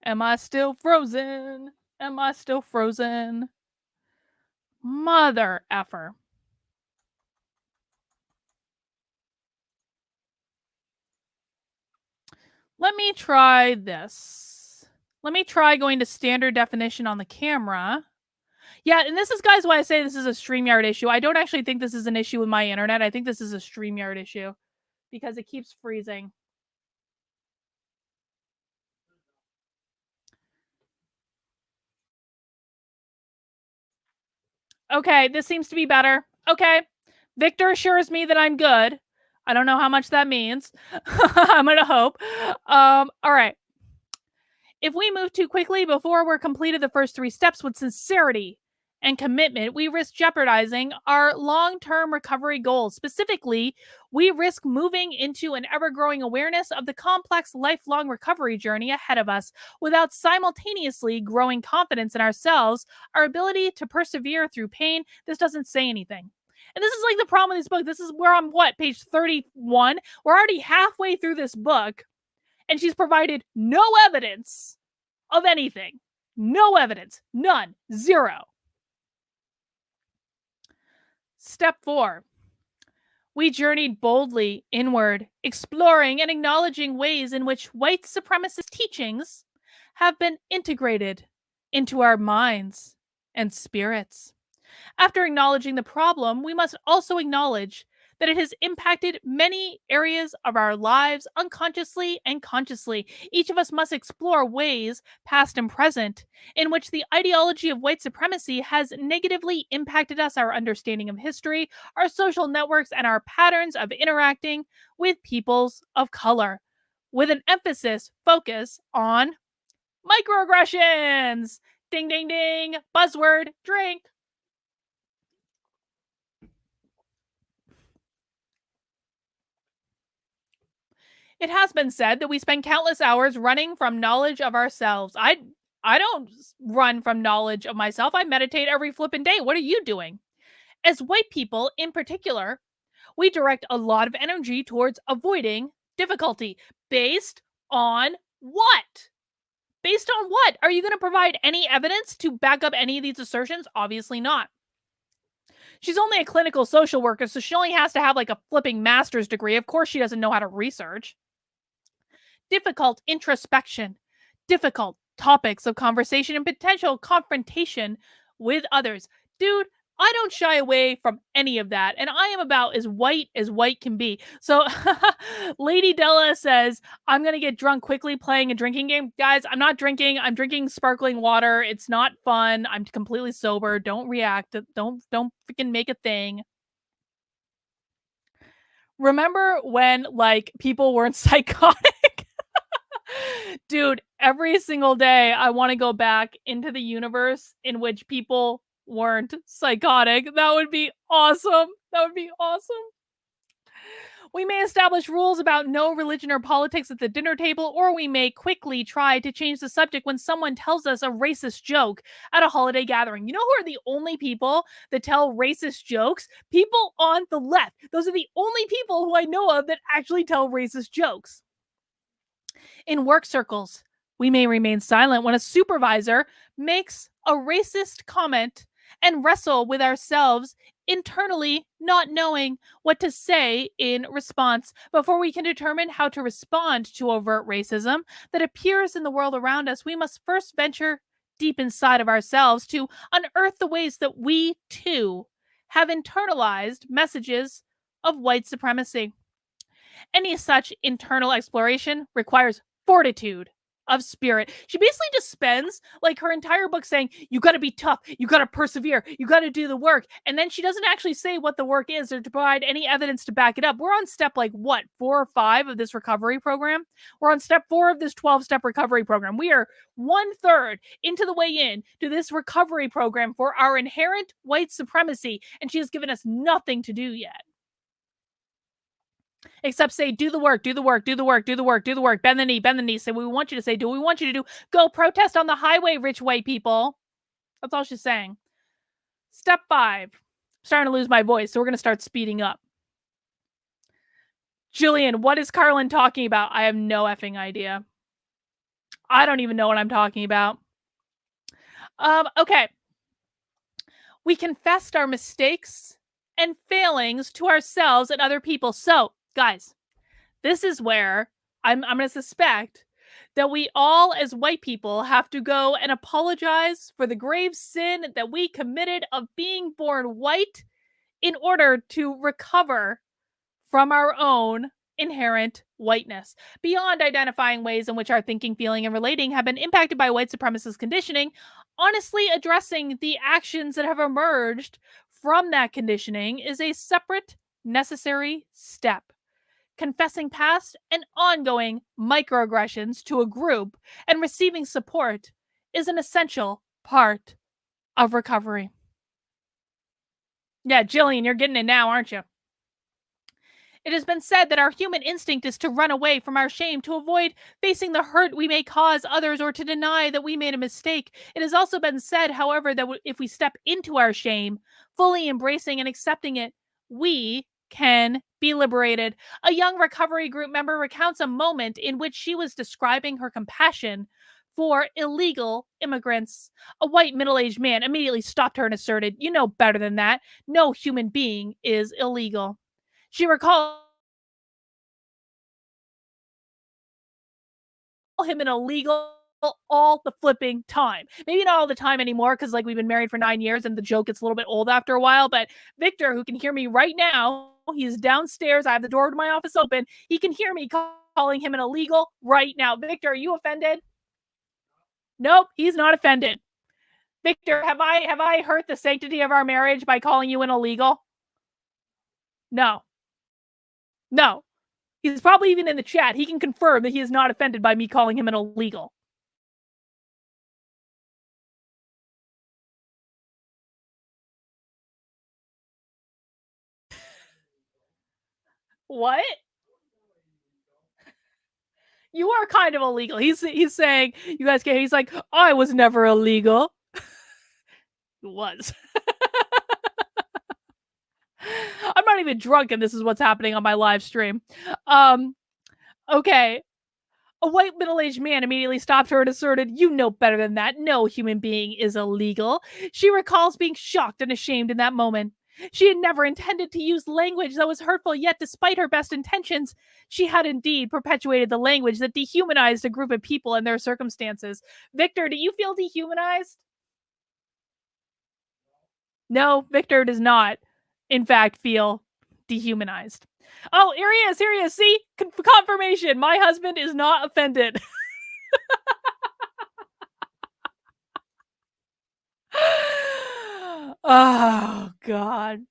A: Am I still frozen? Am I still frozen? Mother effer. Let me try this. Let me try going to standard definition on the camera. Yeah, and this is, guys, why I say this is a StreamYard issue. I don't actually think this is an issue with my internet. I think this is a StreamYard issue because it keeps freezing. Okay, this seems to be better. Okay. Victor assures me that I'm good. I don't know how much that means. I'm going to hope. All right. If we move too quickly before we're completed the first 3 steps with sincerity and commitment, we risk jeopardizing our long term recovery goals. Specifically, we risk moving into an ever growing awareness of the complex lifelong recovery journey ahead of us without simultaneously growing confidence in ourselves, our ability to persevere through pain. This doesn't say anything. And this is like the problem with this book. This is where I'm, what, page 31? We're already halfway through this book, and she's provided no evidence of anything. No evidence. None. Zero. Step 4. We journeyed boldly inward, exploring and acknowledging ways in which white supremacist teachings have been integrated into our minds and spirits. After acknowledging the problem, we must also acknowledge that it has impacted many areas of our lives unconsciously and consciously. Each of us must explore ways, past and present, in which the ideology of white supremacy has negatively impacted us, our understanding of history, our social networks, and our patterns of interacting with peoples of color, with an focus on microaggressions. Ding, ding, ding. Buzzword, drink. It has been said that we spend countless hours running from knowledge of ourselves. I don't run from knowledge of myself. I meditate every flipping day. What are you doing? As white people in particular, we direct a lot of energy towards avoiding difficulty. Based on what? Based on what? Are you going to provide any evidence to back up any of these assertions? Obviously not. She's only a clinical social worker, so she only has to have like a flipping master's degree. Of course, she doesn't know how to research. Difficult introspection, difficult topics of conversation, and potential confrontation with others. Dude, I don't shy away from any of that. And I am about as white can be. So Lady Della says, I'm going to get drunk quickly playing a drinking game. Guys, I'm not drinking. I'm drinking sparkling water. It's not fun. I'm completely sober. Don't react. Don't freaking make a thing. Remember when like people weren't psychotic? Dude, every single day I want to go back into the universe in which people weren't psychotic. That would be awesome. That would be awesome. We may establish rules about no religion or politics at the dinner table, or we may quickly try to change the subject when someone tells us a racist joke at a holiday gathering. You know who are the only people that tell racist jokes? People on the left. Those are the only people who I know of that actually tell racist jokes. In work circles, we may remain silent when a supervisor makes a racist comment and wrestle with ourselves internally, not knowing what to say in response. Before we can determine how to respond to overt racism that appears in the world around us, we must first venture deep inside of ourselves to unearth the ways that we too have internalized messages of white supremacy. Any such internal exploration requires fortitude of spirit. She basically just spends like her entire book saying, you got to be tough, you got to persevere, you got to do the work. And then she doesn't actually say what the work is or to provide any evidence to back it up. We're on step like what, 4 or 5 of this recovery program? We're on step 4 of this 12-step recovery program. We are 1/3 into the way in to this recovery program for our inherent white supremacy. And she has given us nothing to do yet except say, do the work, do the work, do the work, do the work, do the work, bend the knee, say what we want you to say, do what we want you to do, go protest on the highway, rich white people. That's all she's saying. Step 5. I'm starting to lose my voice, so we're going to start speeding up. Jillian, what is Carlin talking about? I have no effing idea. I don't even know what I'm talking about. Okay. We confessed our mistakes and failings to ourselves and other people. So, guys, this is where I'm going to suspect that we all, as white people, have to go and apologize for the grave sin that we committed of being born white in order to recover from our own inherent whiteness. Beyond identifying ways in which our thinking, feeling, and relating have been impacted by white supremacist conditioning, honestly addressing the actions that have emerged from that conditioning is a separate, necessary step. Confessing past and ongoing microaggressions to a group and receiving support is an essential part of recovery. Yeah, Jillian, you're getting it now, aren't you? It has been said that our human instinct is to run away from our shame, to avoid facing the hurt we may cause others, or to deny that we made a mistake. It has also been said, however, that if we step into our shame, fully embracing and accepting it, we can be liberated. A young recovery group member recounts a moment in which she was describing her compassion for illegal immigrants. A white middle-aged man immediately stopped her and asserted, "You know better than that. No human being is illegal." She recalled him an illegal all the flipping time. Maybe not all the time anymore because like we've been married for 9 years and the joke gets a little bit old after a while. But Victor, who can hear me right now, he's downstairs. I have the door to my office open. He can hear me calling him an illegal right now. Victor, are you offended? Nope, he's not offended. Victor, have I hurt the sanctity of our marriage by calling you an illegal? No. No. He's probably even in the chat. He can confirm that he is not offended by me calling him an illegal. What? You are kind of illegal. He's saying you guys can. He's like, I was never illegal. It was. I'm not even drunk, and this is what's happening on my live stream. Okay. A white middle-aged man immediately stopped her and asserted, "You know better than that. No human being is illegal." She recalls being shocked and ashamed in that moment. She had never intended to use language that was hurtful, yet despite her best intentions, she had indeed perpetuated the language that dehumanized a group of people and their circumstances. Victor, do you feel dehumanized? No, Victor does not, in fact, feel dehumanized. Oh, here he is. Here he is. See? Confirmation. My husband is not offended. Oh, God.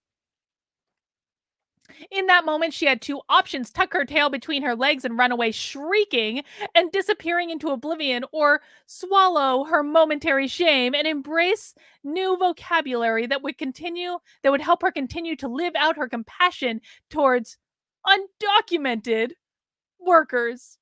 A: In that moment, she had 2 options: tuck her tail between her legs and run away shrieking and disappearing into oblivion, or swallow her momentary shame and embrace new vocabulary that would help her continue to live out her compassion towards undocumented workers.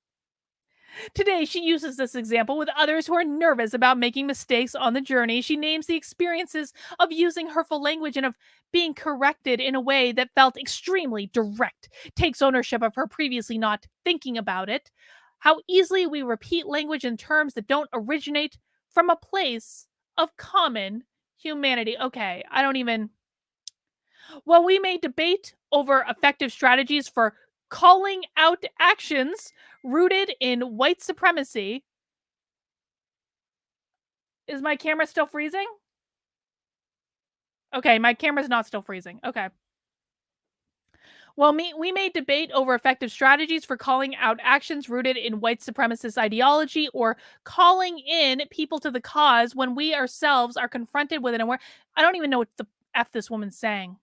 A: Today, she uses this example with others who are nervous about making mistakes on the journey. She names the experiences of using hurtful language and of being corrected in a way that felt extremely direct, takes ownership of her previously not thinking about it. How easily we repeat language in terms that don't originate from a place of common humanity. Okay, I don't even. Well, we may debate over effective strategies for calling out actions rooted in white supremacy. Is my camera still freezing? Okay, my camera's not still freezing. Okay. Well, we may debate over effective strategies for calling out actions rooted in white supremacist ideology or calling in people to the cause when we ourselves are confronted with an aware. I don't even know what the F this woman's saying.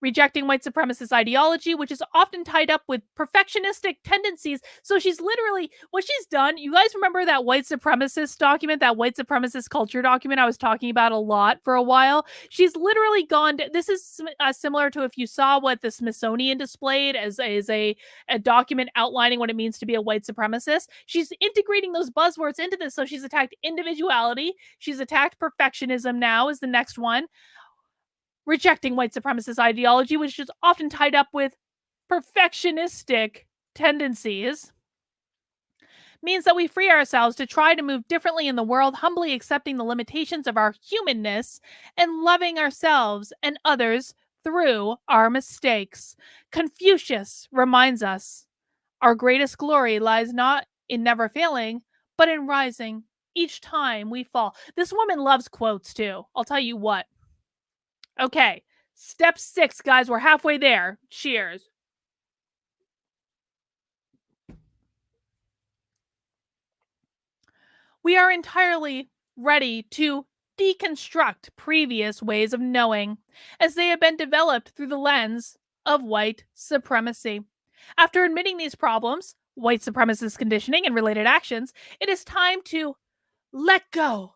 A: Rejecting white supremacist ideology, which is often tied up with perfectionistic tendencies. So she's literally, what she's done, you guys remember that white supremacist document, that white supremacist culture document I was talking about a lot for a while? She's literally gone, this is similar to if you saw what the Smithsonian displayed as a document outlining what it means to be a white supremacist. She's integrating those buzzwords into this. So she's attacked individuality. She's attacked perfectionism now is the next one. Rejecting white supremacist ideology, which is often tied up with perfectionistic tendencies, means that we free ourselves to try to move differently in the world, humbly accepting the limitations of our humanness and loving ourselves and others through our mistakes. Confucius reminds us our greatest glory lies not in never failing, but in rising each time we fall. This woman loves quotes too. I'll tell you what. Okay. Step 6, guys. We're halfway there. Cheers. We are entirely ready to deconstruct previous ways of knowing as they have been developed through the lens of white supremacy. After admitting these problems, white supremacist conditioning and related actions, it is time to let go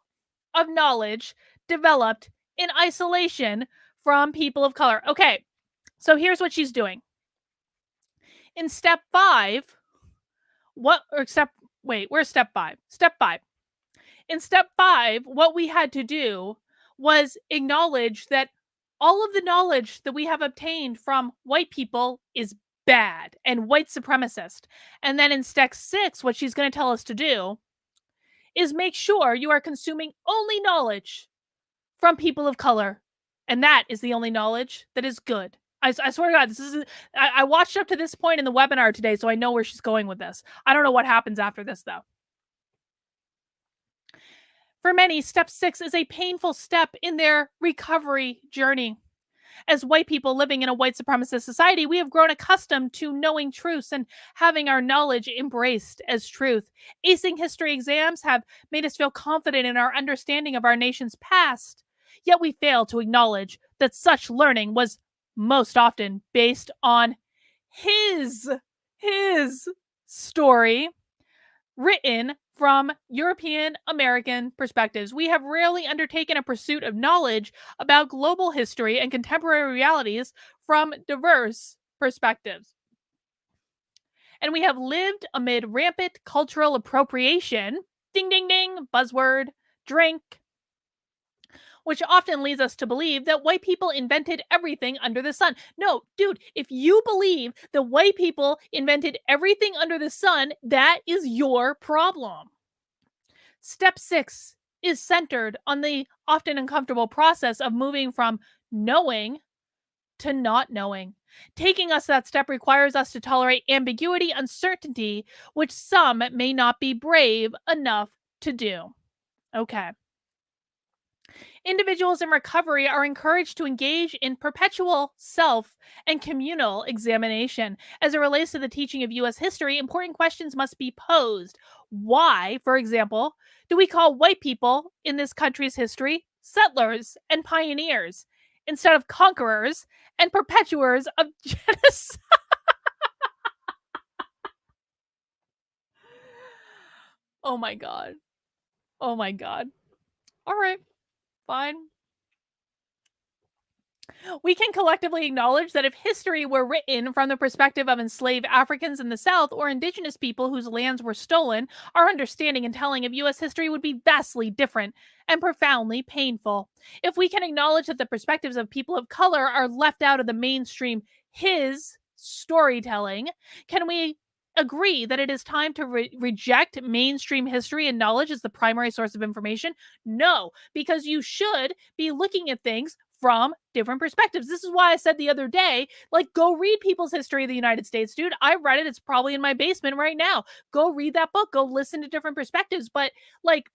A: of knowledge developed in isolation from people of color. Okay, so here's what she's doing. In step 5, what or step wait, where's step 5? Step 5. In step 5, what we had to do was acknowledge that all of the knowledge that we have obtained from white people is bad and white supremacist. And then in step 6, what she's going to tell us to do is make sure you are consuming only knowledge from people of color. And that is the only knowledge that is good. I swear to God, this is. I watched up to this point in the webinar today, so I know where she's going with this. I don't know what happens after this, though. For many, step 6 is a painful step in their recovery journey. As white people living in a white supremacist society, we have grown accustomed to knowing truths and having our knowledge embraced as truth. Acing history exams have made us feel confident in our understanding of our nation's past, yet we fail to acknowledge that such learning was most often based on his his story written from European American perspectives. We have rarely undertaken a pursuit of knowledge about global history and contemporary realities from diverse perspectives. And we have lived amid rampant cultural appropriation, ding, ding, ding, buzzword, drink, which often leads us to believe that white people invented everything under the sun. No, dude, if you believe that white people invented everything under the sun, that is your problem. Step 6 is centered on the often uncomfortable process of moving from knowing to not knowing. Taking us that step requires us to tolerate ambiguity, uncertainty, which some may not be brave enough to do. Okay. Individuals in recovery are encouraged to engage in perpetual self and communal examination. As it relates to the teaching of U.S. history, important questions must be posed. Why, for example, do we call white people in this country's history settlers and pioneers instead of conquerors and perpetuators of genocide? Oh my God. Oh my God. All right, fine. We can collectively acknowledge that if history were written from the perspective of enslaved Africans in the South or indigenous people whose lands were stolen, our understanding and telling of US history would be vastly different and profoundly painful. If we can acknowledge that the perspectives of people of color are left out of the mainstream his storytelling, can we agree that it is time to reject mainstream history and knowledge as the primary source of information? No, because you should be looking at things from different perspectives. This is why I said the other day, like, go read People's History of the United States, dude. I read it. It's probably in my basement right now. Go read that book. Go listen to different perspectives. But, like,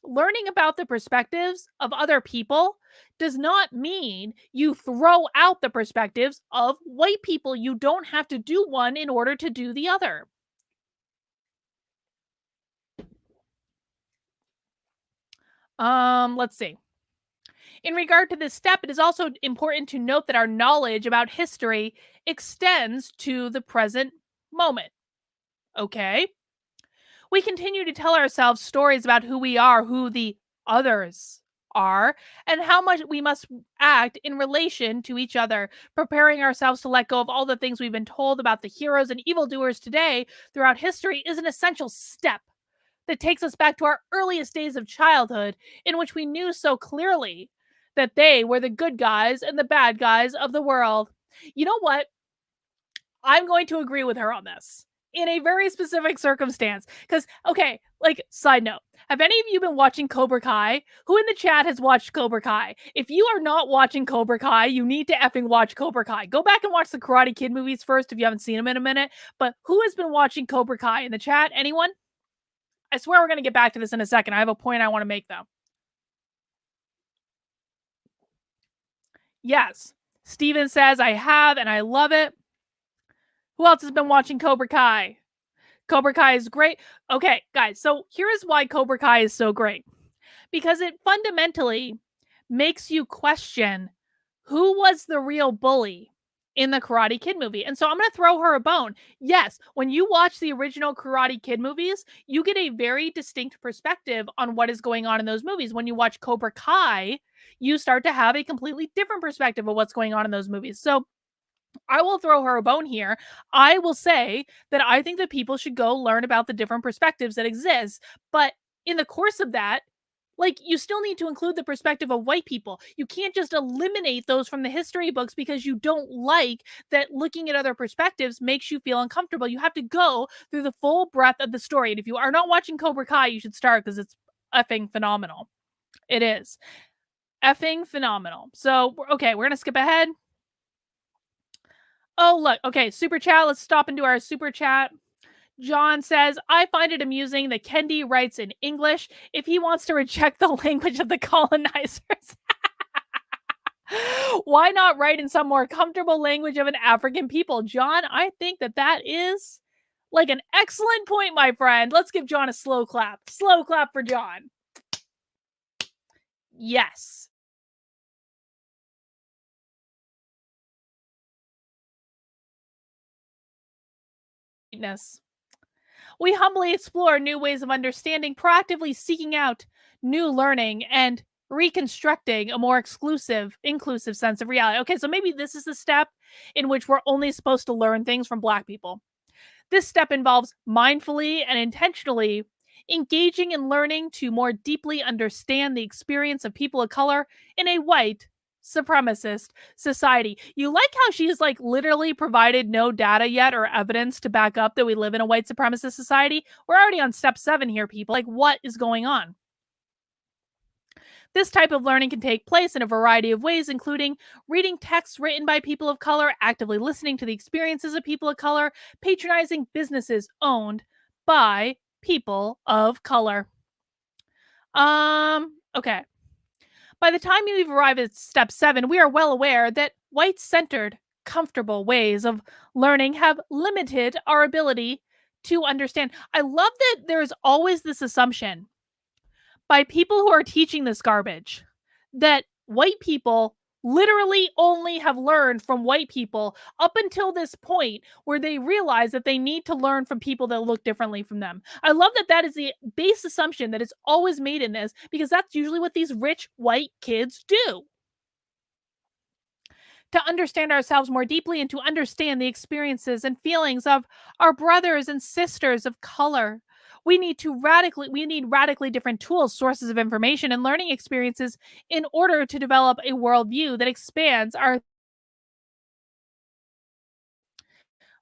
A: learning about the perspectives of other people does not mean you throw out the perspectives of white people. You don't have to do one in order to do the other. Let's see. In regard to this step, it is also important to note that our knowledge about history extends to the present moment. Okay? We continue to tell ourselves stories about who we are, who the others are, and how much we must act in relation to each other, preparing ourselves to let go of all the things we've been told about the heroes and evildoers today throughout history is an essential step that takes us back to our earliest days of childhood, in which we knew so clearly that they were the good guys and the bad guys of the world. You know what? I'm going to agree with her on this in a very specific circumstance. Because, okay, like, side note, have any of you been watching Cobra Kai? Who in the chat has watched Cobra Kai? If you are not watching Cobra Kai, you need to effing watch Cobra Kai. Go back and watch the Karate Kid movies first if you haven't seen them in a minute. But who has been watching Cobra Kai in the chat? Anyone? I swear we're going to get back to this in a second. I have a point I want to make, though. Yes. Steven says, I have, and I love it. Who else has been watching Cobra Kai? Cobra Kai is great. Okay, guys, so here is why Cobra Kai is so great. Because it fundamentally makes you question who was the real bully in the Karate Kid movie. And so I'm going to throw her a bone. Yes, when you watch the original Karate Kid movies, you get a very distinct perspective on what is going on in those movies. When you watch Cobra Kai, you start to have a completely different perspective of what's going on in those movies. So I will throw her a bone here. I will say that I think that people should go learn about the different perspectives that exist. But in the course of that, like, you still need to include the perspective of white people. You can't just eliminate those from the history books because you don't like that looking at other perspectives makes you feel uncomfortable. You have to go through the full breadth of the story. And if you are not watching Cobra Kai, you should start because it's effing phenomenal. It is effing phenomenal. So, okay, we're going to skip ahead. Oh, look. Okay, super chat. Let's stop into our super chat. John says, I find it amusing that Kendi writes in English if he wants to reject the language of the colonizers. Why not write in some more comfortable language of an African people? John, I think that that is like an excellent point, my friend. Let's give John a slow clap. Slow clap for John. Yes. We humbly explore new ways of understanding, proactively seeking out new learning, and reconstructing a more inclusive sense of reality. Okay, so maybe this is the step in which we're only supposed to learn things from Black people. This step involves mindfully and intentionally engaging in learning to more deeply understand the experience of people of color in a white supremacist society. You like how she's like literally provided no data yet or evidence to back up that we live in a white supremacist society? We're already on step 7 here, people. Like, what is going on? This type of learning can take place in a variety of ways, including reading texts written by people of color, actively listening to the experiences of people of color, patronizing businesses owned by people of color. Okay. By the time we've arrived at step 7, we are well aware that white centered, comfortable ways of learning have limited our ability to understand. I love that there's always this assumption by people who are teaching this garbage that white people literally only have learned from white people up until this point where they realize that they need to learn from people that look differently from them. I love that that is the base assumption that is always made in this because that's usually what these rich white kids do. to understand ourselves more deeply and to understand the experiences and feelings of our brothers and sisters of color. We need radically different tools, sources of information, and learning experiences in order to develop a worldview that expands our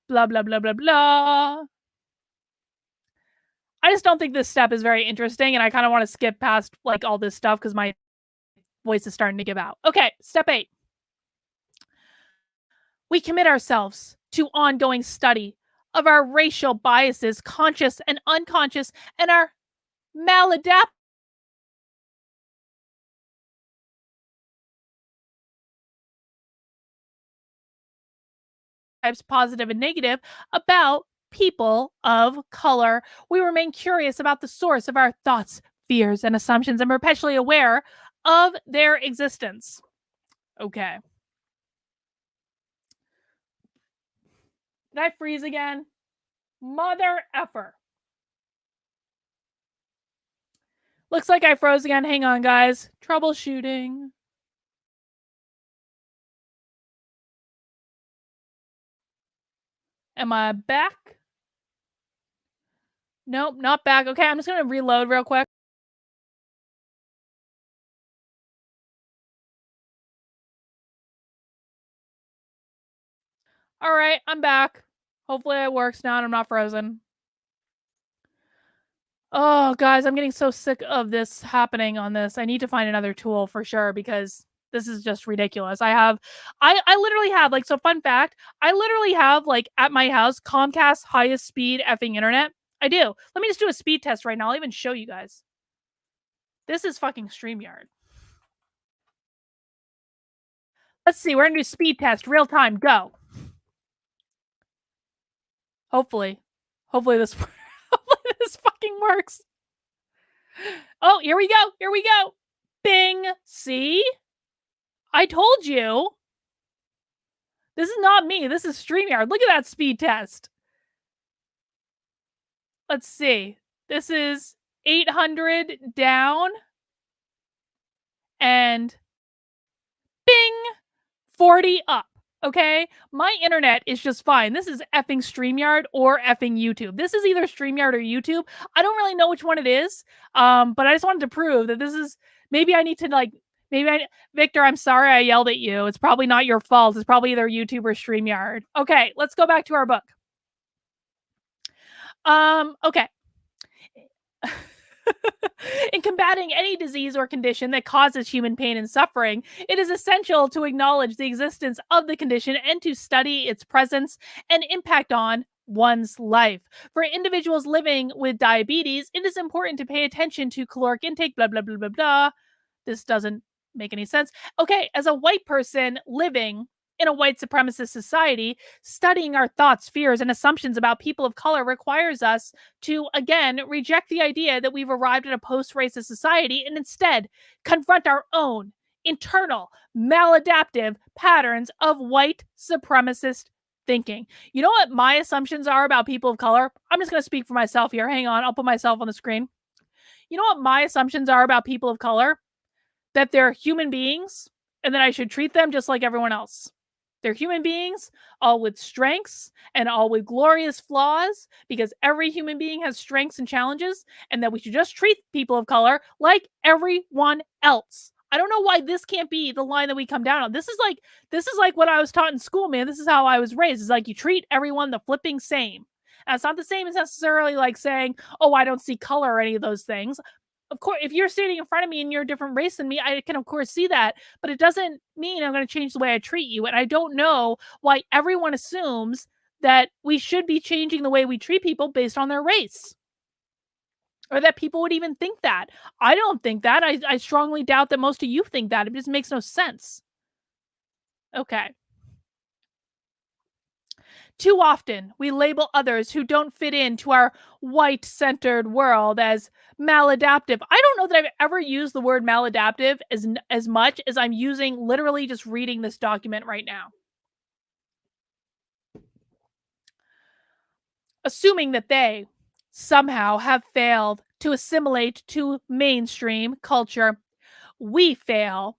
A: blah blah blah blah blah. I just don't think this step is very interesting, and I kind of want to skip past like all this stuff because my voice is starting to give out. Okay, step 8. We commit ourselves to ongoing study of our racial biases, conscious and unconscious, and our maladaptive types, positive and negative, about people of color. We remain curious about the source of our thoughts, fears, and assumptions, and perpetually aware of their existence. Okay. Did I freeze again? Mother effer. Looks like I froze again. Hang on, guys. Troubleshooting. Am I back? Nope, not back. Okay, I'm just going to reload real quick. All right, I'm back. Hopefully it works now and I'm not frozen. Oh, guys, I'm getting so sick of this happening on this. I need to find another tool for sure because this is just ridiculous. I literally have like, so fun fact, I literally have like at my house Comcast highest speed effing internet. I do. Let me just do a speed test right now. I'll even show you guys. This is fucking StreamYard. Let's see. We're gonna do speed test, real time. Go. Hopefully, hopefully this, hopefully this fucking works. Oh, here we go. Here we go. Bing. See? I told you. This is not me. This is StreamYard. Look at that speed test. Let's see. This is 800 down and bing, 40 up. Okay? My internet is just fine. This is effing StreamYard or effing YouTube. This is either StreamYard or YouTube. I don't really know which one it is. But I just wanted to prove that this is, maybe I need to like, Victor, I'm sorry I yelled at you. It's probably not your fault. It's probably either YouTube or StreamYard. Okay, let's go back to our book. Okay. In combating any disease or condition that causes human pain and suffering, it is essential to acknowledge the existence of the condition and to study its presence and impact on one's life. For individuals living with diabetes, it is important to pay attention to caloric intake, blah, blah, blah, blah, blah. This doesn't make any sense. Okay, as a white person living in a white supremacist society, studying our thoughts, fears, and assumptions about people of color requires us to, again, reject the idea that we've arrived at a post racist society and instead confront our own internal maladaptive patterns of white supremacist thinking. You know what my assumptions are about people of color? I'm just going to speak for myself here. Hang on, I'll put myself on the screen. You know what my assumptions are about people of color? That they're human beings and that I should treat them just like everyone else. They're human beings, all with strengths and all with glorious flaws, because every human being has strengths and challenges, and that we should just treat people of color like everyone else. I don't know why this can't be the line that we come down on. This is like what I was taught in school, man. This is how I was raised. It's like you treat everyone the flipping same. And it's not the same as necessarily like saying, oh, I don't see color or any of those things. Of course, if you're standing in front of me and you're a different race than me, I can of course see that, but it doesn't mean I'm going to change the way I treat you. And I don't know why everyone assumes that we should be changing the way we treat people based on their race, or that people would even think that. I don't think that. I strongly doubt that most of you think that. It just makes no sense. Okay. Too often, we label others who don't fit into our white centered world as maladaptive. I don't know that I've ever used the word maladaptive as much as I'm using literally just reading this document right now. Assuming that they somehow have failed to assimilate to mainstream culture, we fail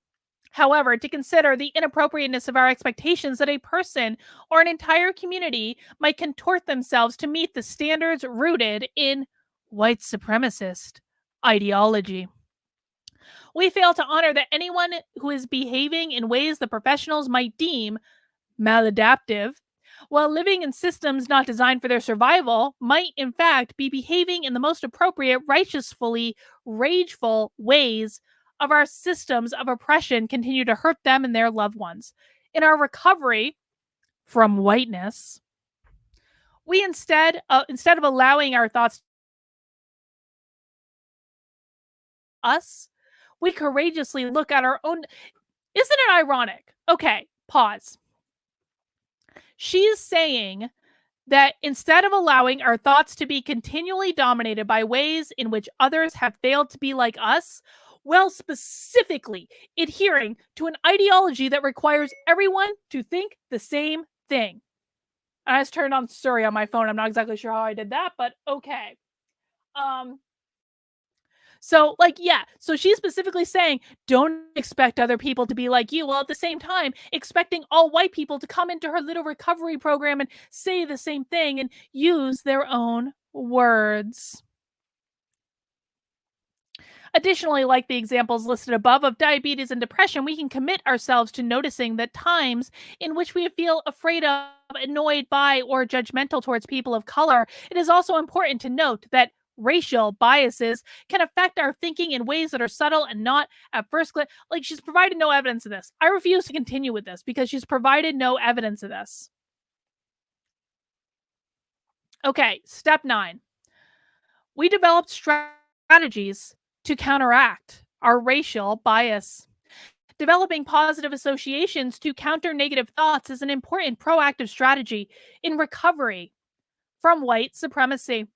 A: However, to consider the inappropriateness of our expectations that a person or an entire community might contort themselves to meet the standards rooted in white supremacist ideology. We fail to honor that anyone who is behaving in ways the professionals might deem maladaptive, while living in systems not designed for their survival, might in fact be behaving in the most appropriate, righteously rageful ways of our systems of oppression continue to hurt them and their loved ones. In our recovery from whiteness, we instead of allowing our thoughts to us, we courageously look at our own. Isn't it ironic? Okay, pause. She's saying that instead of allowing our thoughts to be continually dominated by ways in which others have failed to be like us, well, specifically adhering to an ideology that requires everyone to think the same thing. I just turned on Siri on my phone. I'm not exactly sure how I did that, but okay. Um, So, like, yeah. So she's specifically saying, don't expect other people to be like you. Well, at the same time, expecting all white people to come into her little recovery program and say the same thing and use their own words. Additionally, like the examples listed above of diabetes and depression, we can commit ourselves to noticing that times in which we feel afraid of, annoyed by, or judgmental towards people of color, it is also important to note that racial biases can affect our thinking in ways that are subtle and not at first glance. Like, she's provided no evidence of this. I refuse to continue with this because she's provided no evidence of this. Okay, step 9. We developed strategies to counteract our racial bias. Developing positive associations to counter negative thoughts is an important proactive strategy in recovery from white supremacy.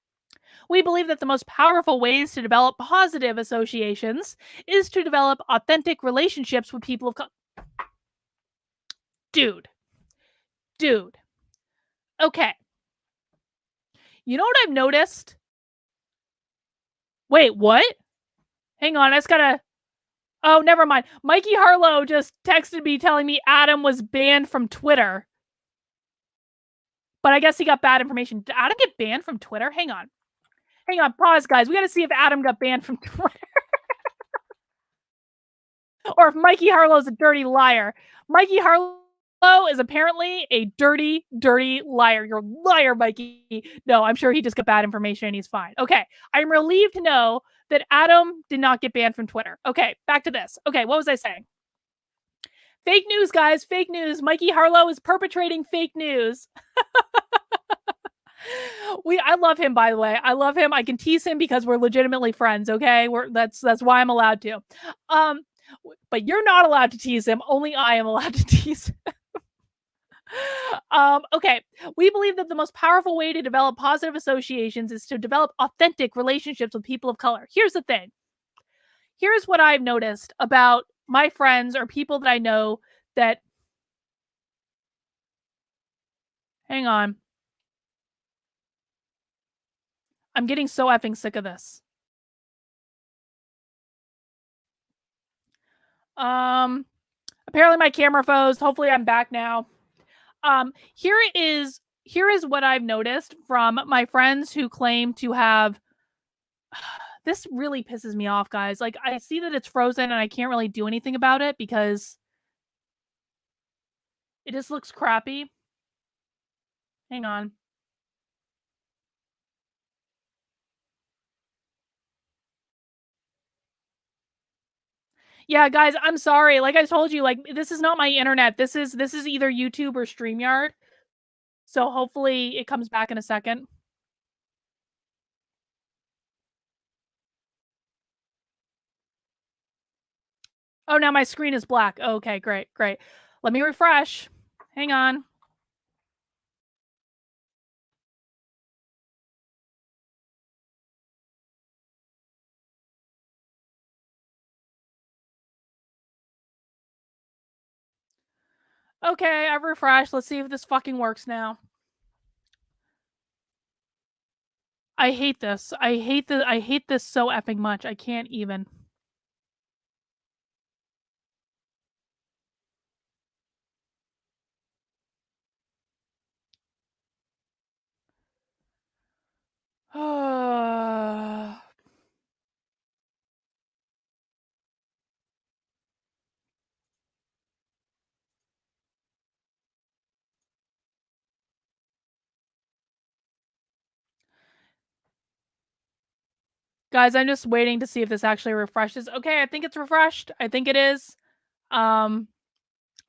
A: We believe that the most powerful ways to develop positive associations is to develop authentic relationships with people of color. Dude, dude. Okay. You know what I've noticed? Wait, what? Hang on, I just gotta. Oh, never mind. Mikey Harlow just texted me telling me Adam was banned from Twitter. But I guess he got bad information. Did Adam get banned from Twitter? Hang on. Hang on. Pause, guys. We got to see if Adam got banned from Twitter or if Mikey Harlow's a dirty liar. Mikey Harlow is apparently a dirty, dirty liar. You're a liar, Mikey. No, I'm sure he just got bad information and he's fine. Okay. I'm relieved to know that Adam did not get banned from Twitter. Okay. Back to this. Okay. What was I saying? Fake news, guys. Fake news. Mikey Harlow is perpetrating fake news. I love him, by the way. I love him. I can tease him because we're legitimately friends, okay? That's why I'm allowed to. Um but you're not allowed to tease him. Only I am allowed to tease him. Okay. We believe that the most powerful way to develop positive associations is to develop authentic relationships with people of color. Here's the thing. Here's what I've noticed about my friends or people that I know that hang on. I'm getting so effing sick of this. Um, Apparently my camera froze. Hopefully I'm back now. Here is what I've noticed from my friends who claim to have. This really pisses me off, guys. Like, I see that it's frozen and I can't really do anything about it because it just looks crappy. Hang on. Yeah, guys, I'm sorry. Like I told you, like this is not my internet. This is either YouTube or StreamYard. So hopefully it comes back in a second. Oh, now my screen is black. Okay, great, great. Let me refresh. Hang on. Okay, I've refreshed. Let's see if this fucking works now. I hate this. I hate this so effing much. I can't even. Guys, I'm just waiting to see if this actually refreshes. Okay, I think it's refreshed. I think it is. Um,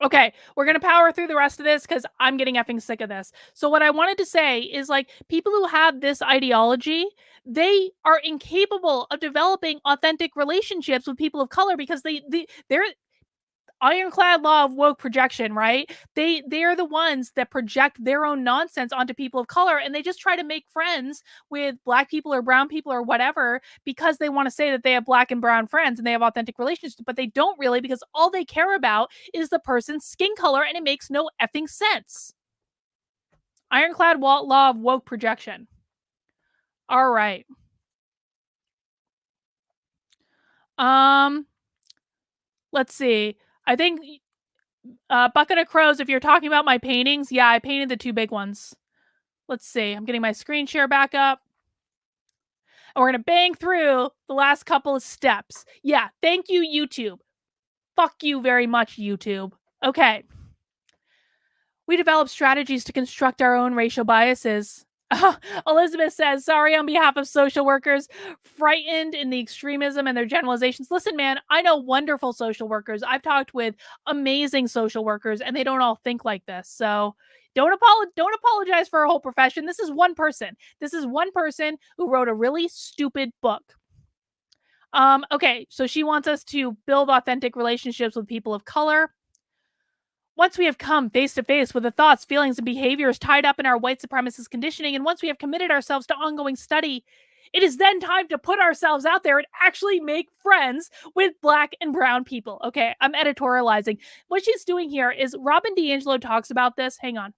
A: okay, we're gonna power through the rest of this because I'm getting effing sick of this. So what I wanted to say is like people who have this ideology, they are incapable of developing authentic relationships with people of color because they're ironclad law of woke projection, right? They're the ones that project their own nonsense onto people of color, and they just try to make friends with black people or brown people or whatever because they want to say that they have black and brown friends and they have authentic relationships, but they don't really because all they care about is the person's skin color and it makes no effing sense. Ironclad law of woke projection. All right. Um, let's see. I think Bucket of Crows, if you're talking about my paintings, yeah, I painted the two big ones. Let's see. I'm getting my screen share back up. And we're going to bang through the last couple of steps. Yeah, thank you, YouTube. Fuck you very much, YouTube. Okay. We develop strategies to construct our own racial biases. Elizabeth says, sorry on behalf of social workers frightened in the extremism and their generalizations. Listen, man, I know wonderful social workers. I've talked with amazing social workers and they don't all think like this. So don't apologize for a whole profession. This is one person. This is one person who wrote a really stupid book. Okay, so she wants us to build authentic relationships with people of color. Once we have come face to face with the thoughts, feelings, and behaviors tied up in our white supremacist conditioning, and once we have committed ourselves to ongoing study, it is then time to put ourselves out there and actually make friends with black and brown people. Okay, I'm editorializing. What she's doing here is Robin DiAngelo talks about this. Hang on.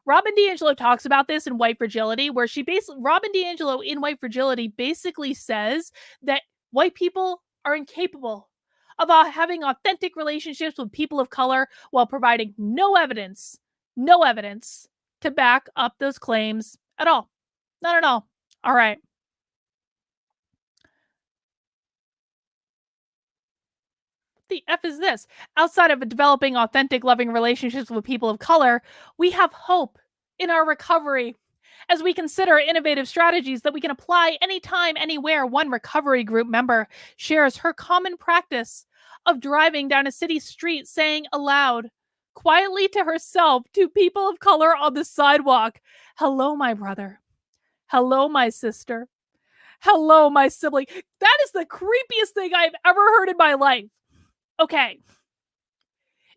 A: Robin DiAngelo talks about this in White Fragility, where Robin DiAngelo in White Fragility basically says that white people are incapable of having authentic relationships with people of color while providing no evidence to back up those claims at all. Not at all. All right. The F is this? Outside of developing authentic, loving relationships with people of color, we have hope in our recovery as we consider innovative strategies that we can apply anytime, anywhere. One recovery group member shares her common practice of driving down a city street saying aloud, quietly to herself, to people of color on the sidewalk, hello, my brother. Hello, my sister. Hello, my sibling. That is the creepiest thing I've ever heard in my life. Okay,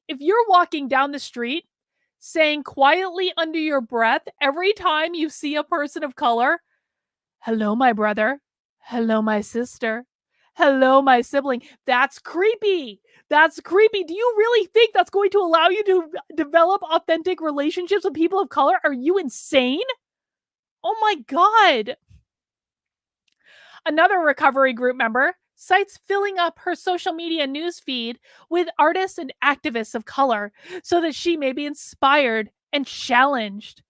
A: if you're walking down the street saying quietly under your breath every time you see a person of color, hello, my brother. Hello, my sister. Hello, my sibling. That's creepy. That's creepy. Do you really think that's going to allow you to develop authentic relationships with people of color? Are you insane? Oh my God. Another recovery group member cites filling up her social media newsfeed with artists and activists of color so that she may be inspired and challenged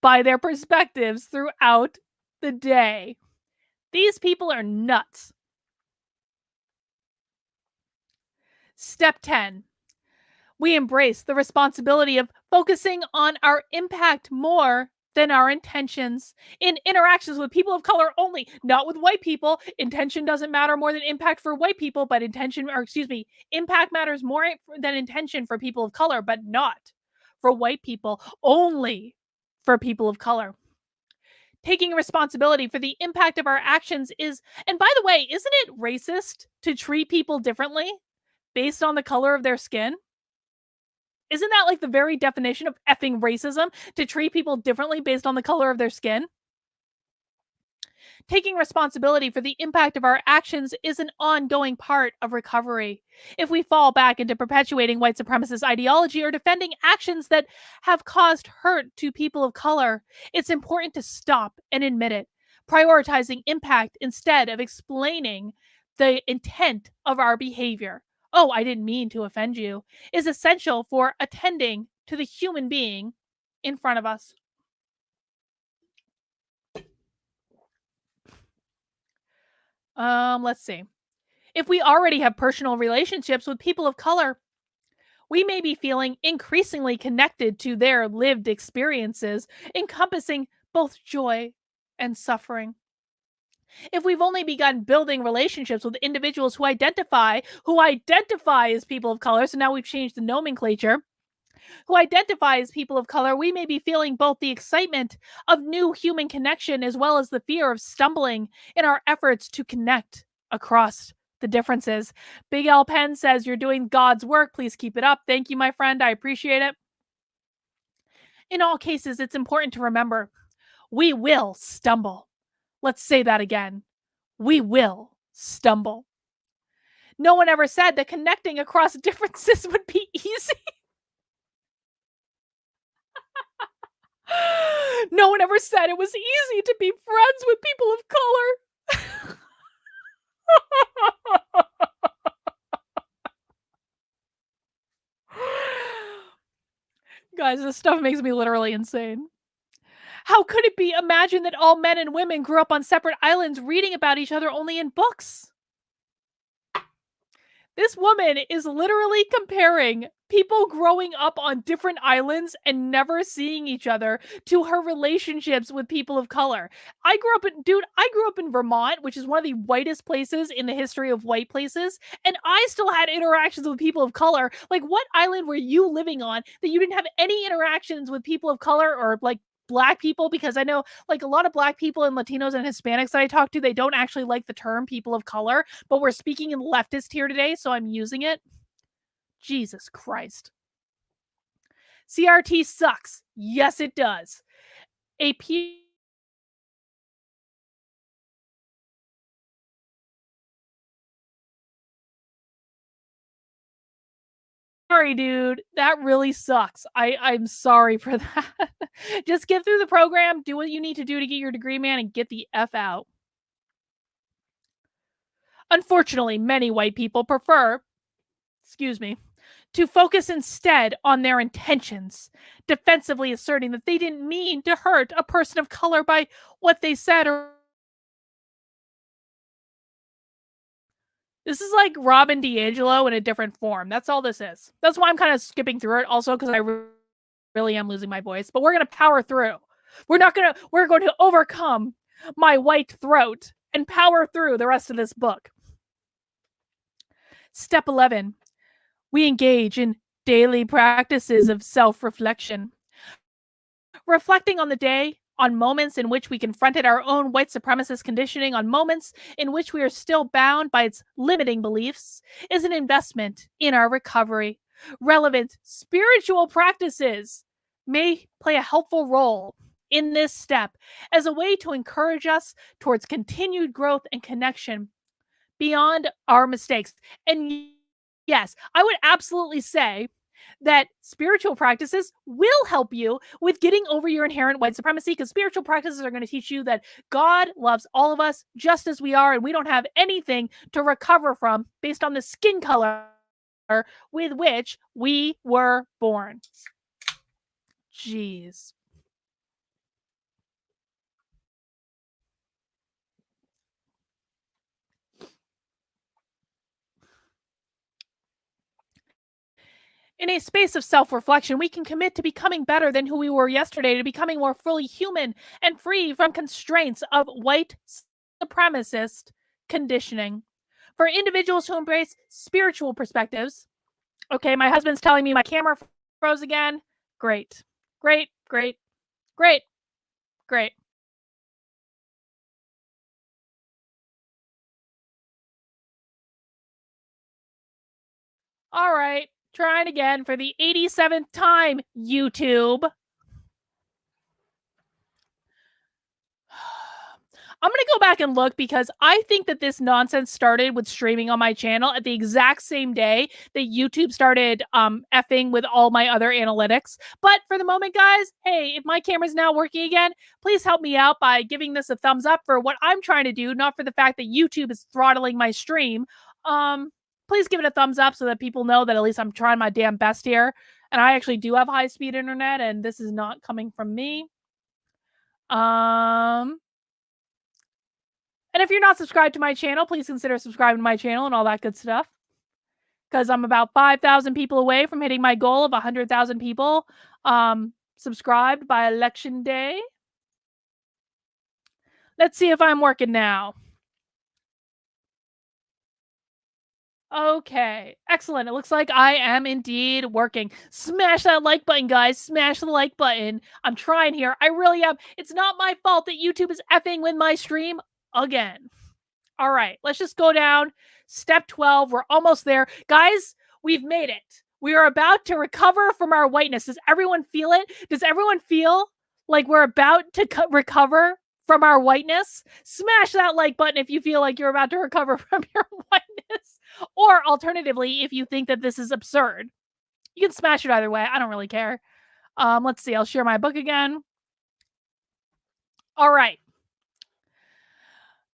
A: by their perspectives throughout the day. These people are nuts. Step 10. We embrace the responsibility of focusing on our impact more than our intentions in interactions with people of color only, not with white people. Intention doesn't matter more than impact for white people, but impact matters more than intention for people of color, but not for white people, only for people of color. Taking responsibility for the impact of our actions is, and by the way, isn't it racist to treat people differently based on the color of their skin? Isn't that like the very definition of effing racism, to treat people differently based on the color of their skin? Taking responsibility for the impact of our actions is an ongoing part of recovery. If we fall back into perpetuating white supremacist ideology or defending actions that have caused hurt to people of color, it's important to stop and admit it, prioritizing impact instead of explaining the intent of our behavior. Oh, I didn't mean to offend you, is essential for attending to the human being in front of us. Let's see. If we already have personal relationships with people of color, we may be feeling increasingly connected to their lived experiences, encompassing both joy and suffering. If we've only begun building relationships with individuals who identify as people of color, so now we've changed the nomenclature, who identify as people of color, we may be feeling both the excitement of new human connection as well as the fear of stumbling in our efforts to connect across the differences. Big L Penn says, "You're doing God's work. Please keep it up." Thank you, my friend. I appreciate it. In all cases, it's important to remember we will stumble. Let's say that again. We will stumble. No one ever said that connecting across differences would be easy. No one ever said it was easy to be friends with people of color. Guys, this stuff makes me literally insane. How could it be imagined that all men and women grew up on separate islands reading about each other only in books? This woman is literally comparing people growing up on different islands and never seeing each other to her relationships with people of color. I grew up in Vermont, which is one of the whitest places in the history of white places, and I still had interactions with people of color. Like, what island were you living on that you didn't have any interactions with people of color or like black people? Because I know like a lot of black people and Latinos and Hispanics that I talk to, they don't actually like the term people of color, but we're speaking in leftist here today, so I'm using it. Jesus Christ. CRT sucks. Yes, it does. A sorry, dude. That really sucks. I'm sorry for that. Just get through the program, do what you need to do to get your degree, man, and get the F out. Unfortunately, many white people prefer, excuse me, to focus instead on their intentions, defensively asserting that they didn't mean to hurt a person of color by what they said or this is like Robin DiAngelo in a different form. That's all this is. That's why I'm kind of skipping through it also because I really am losing my voice, but we're going to power through. We're going to overcome my white throat and power through the rest of this book. Step 11. We engage in daily practices of self-reflection. Reflecting on the day, on moments in which we confronted our own white supremacist conditioning, on moments in which we are still bound by its limiting beliefs, is an investment in our recovery. Relevant spiritual practices may play a helpful role in this step as a way to encourage us towards continued growth and connection beyond our mistakes. And yes, I would absolutely say that spiritual practices will help you with getting over your inherent white supremacy because spiritual practices are going to teach you that God loves all of us just as we are, and we don't have anything to recover from based on the skin color with which we were born. Jeez. In a space of self reflection, we can commit to becoming better than who we were yesterday, to becoming more fully human and free from constraints of white supremacist conditioning. For individuals who embrace spiritual perspectives, okay, my husband's telling me my camera froze again. Great, great, great, great, great. All right, trying again for the 87th time, YouTube. I'm going to go back and look because I think that this nonsense started with streaming on my channel at the exact same day that YouTube started effing with all my other analytics. But for the moment, guys, hey, if my camera's now working again, please help me out by giving this a thumbs up for what I'm trying to do, not for the fact that YouTube is throttling my stream. Please give it a thumbs up so that people know that at least I'm trying my damn best here. And I actually do have high-speed internet, and this is not coming from me. And if you're not subscribed to my channel, please consider subscribing to my channel and all that good stuff. Because I'm about 5,000 people away from hitting my goal of 100,000 people subscribed by election day. Let's see if I'm working now. Okay, excellent. It looks like I am indeed working. Smash that like button, guys. Smash the like button. I'm trying here. I really am. It's not my fault that YouTube is effing with my stream again. All right, let's just go down. Step 12. We're almost there. Guys, we've made it. We are about to recover from our whiteness. Does everyone feel it? Does everyone feel like we're about to recover from our whiteness? Smash that like button if you feel like you're about to recover from your whiteness. Or alternatively, if you think that this is absurd. You can smash it either way. I don't really care. Let's see. I'll share my book again. All right.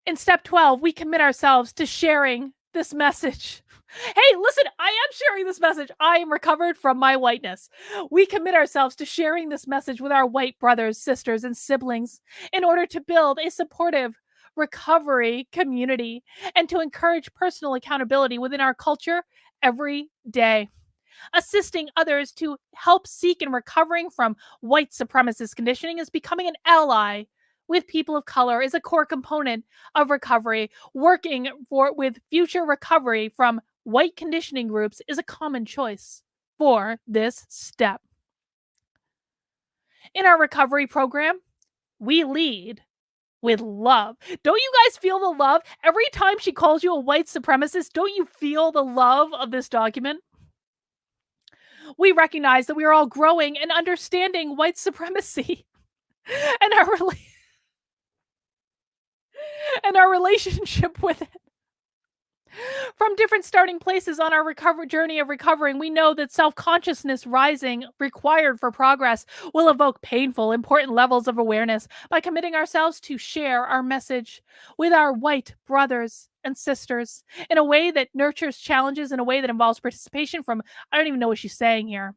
A: In step 12, we commit ourselves to sharing this message. Hey, listen, I am sharing this message. I am recovered from my whiteness. We commit ourselves to sharing this message with our white brothers, sisters, and siblings in order to build a supportive recovery community and to encourage personal accountability within our culture every day. Assisting others to help seek and recovering from white supremacist conditioning is becoming an ally with people of color is a core component of recovery. Working with future recovery from white conditioning groups is a common choice for this step. In our recovery program, we lead with love. Don't you guys feel the love? Every time she calls you a white supremacist, don't you feel the love of this document? We recognize that we are all growing and understanding white supremacy and our relationship with it. From different starting places on our journey of recovering, we know that self-consciousness rising required for progress will evoke painful, important levels of awareness by committing ourselves to share our message with our white brothers and sisters in a way that nurtures challenges, in a way that involves participation from, I don't even know what she's saying here.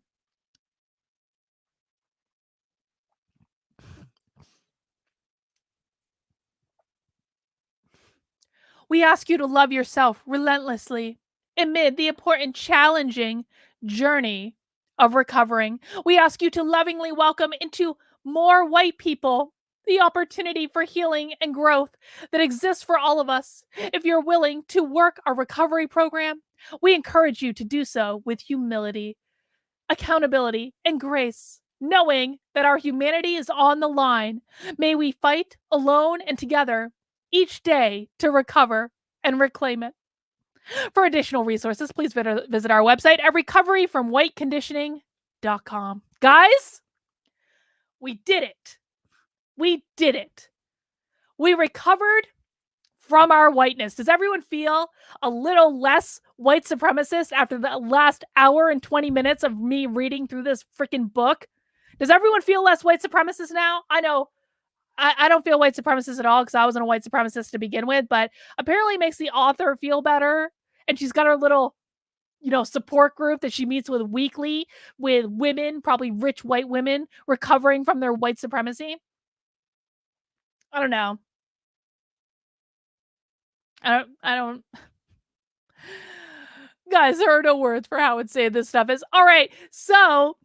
A: We ask you to love yourself relentlessly amid the important, challenging journey of recovering. We ask you to lovingly welcome into more white people the opportunity for healing and growth that exists for all of us. If you're willing to work our recovery program, we encourage you to do so with humility, accountability, and grace, knowing that our humanity is on the line. May we fight alone and together each day to recover and reclaim it. For additional resources, please visit our website at recoveryfromwhiteconditioning.com. Guys, we did it. We did it. We recovered from our whiteness. Does everyone feel a little less white supremacist after the last hour and 20 minutes of me reading through this freaking book? Does everyone feel less white supremacist now? I know I don't feel white supremacist at all because I wasn't a white supremacist to begin with, but apparently it makes the author feel better. And she's got her little, support group that she meets with weekly with women, probably rich white women, recovering from their white supremacy. I don't know. I don't guys, there are no words for how insane this stuff is. All right. So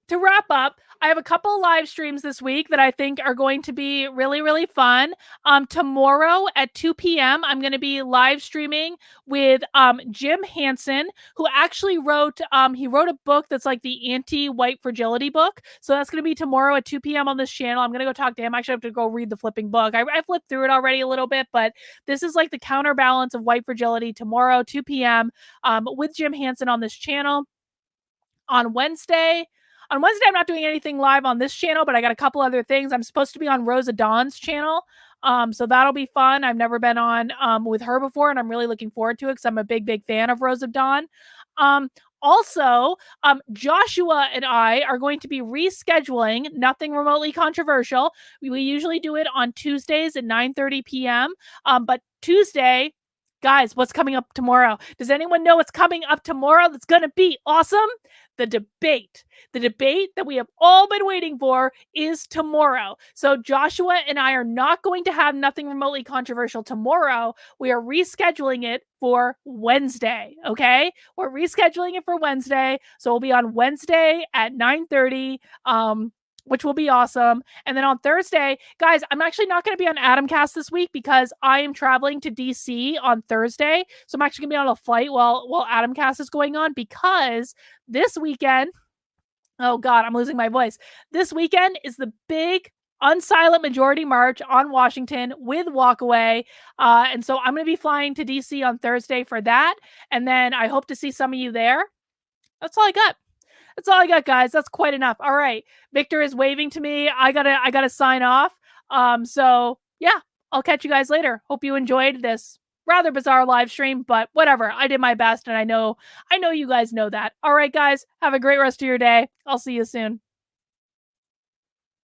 A: to wrap up, I have a couple live streams this week that I think are going to be really, really fun. Tomorrow at 2 p.m., I'm going to be live streaming with Jim Hansen, who actually wrote a book that's like the anti-white fragility book. So that's going to be tomorrow at 2 p.m. on this channel. I'm going to go talk to him. I actually have to go read the flipping book. I flipped through it already a little bit, but this is like the counterbalance of white fragility tomorrow, 2 p.m. With Jim Hansen on this channel. On Wednesday, I'm not doing anything live on this channel, but I got a couple other things. I'm supposed to be on Rosa Dawn's channel. So that'll be fun. I've never been on with her before, and I'm really looking forward to it because I'm a big, big fan of Rosa Dawn. Also, Joshua and I are going to be rescheduling Nothing Remotely Controversial. We usually do it on Tuesdays at 9:30 p.m. But Tuesday, guys, what's coming up tomorrow? Does anyone know what's coming up tomorrow that's going to be awesome? The debate. The debate that we have all been waiting for is tomorrow. So Joshua and I are not going to have Nothing Remotely Controversial tomorrow. We are rescheduling it for Wednesday, okay? We're rescheduling it for Wednesday. So we'll be on Wednesday at 9:30. which will be awesome. And then on Thursday, guys, I'm actually not going to be on Adamcast this week because I am traveling to DC on Thursday. So I'm actually going to be on a flight while Adamcast is going on, because this weekend, oh God, I'm losing my voice. This weekend is the big Unsilent Majority March on Washington with Walkaway. And so I'm going to be flying to DC on Thursday for that. And then I hope to see some of you there. That's all I got. That's all I got, guys. That's quite enough. All right. Victor is waving to me. I gotta sign off. So yeah, I'll catch you guys later. Hope you enjoyed this rather bizarre live stream, but whatever. I did my best, and I know you guys know that. All right, guys, have a great rest of your day. I'll see you soon.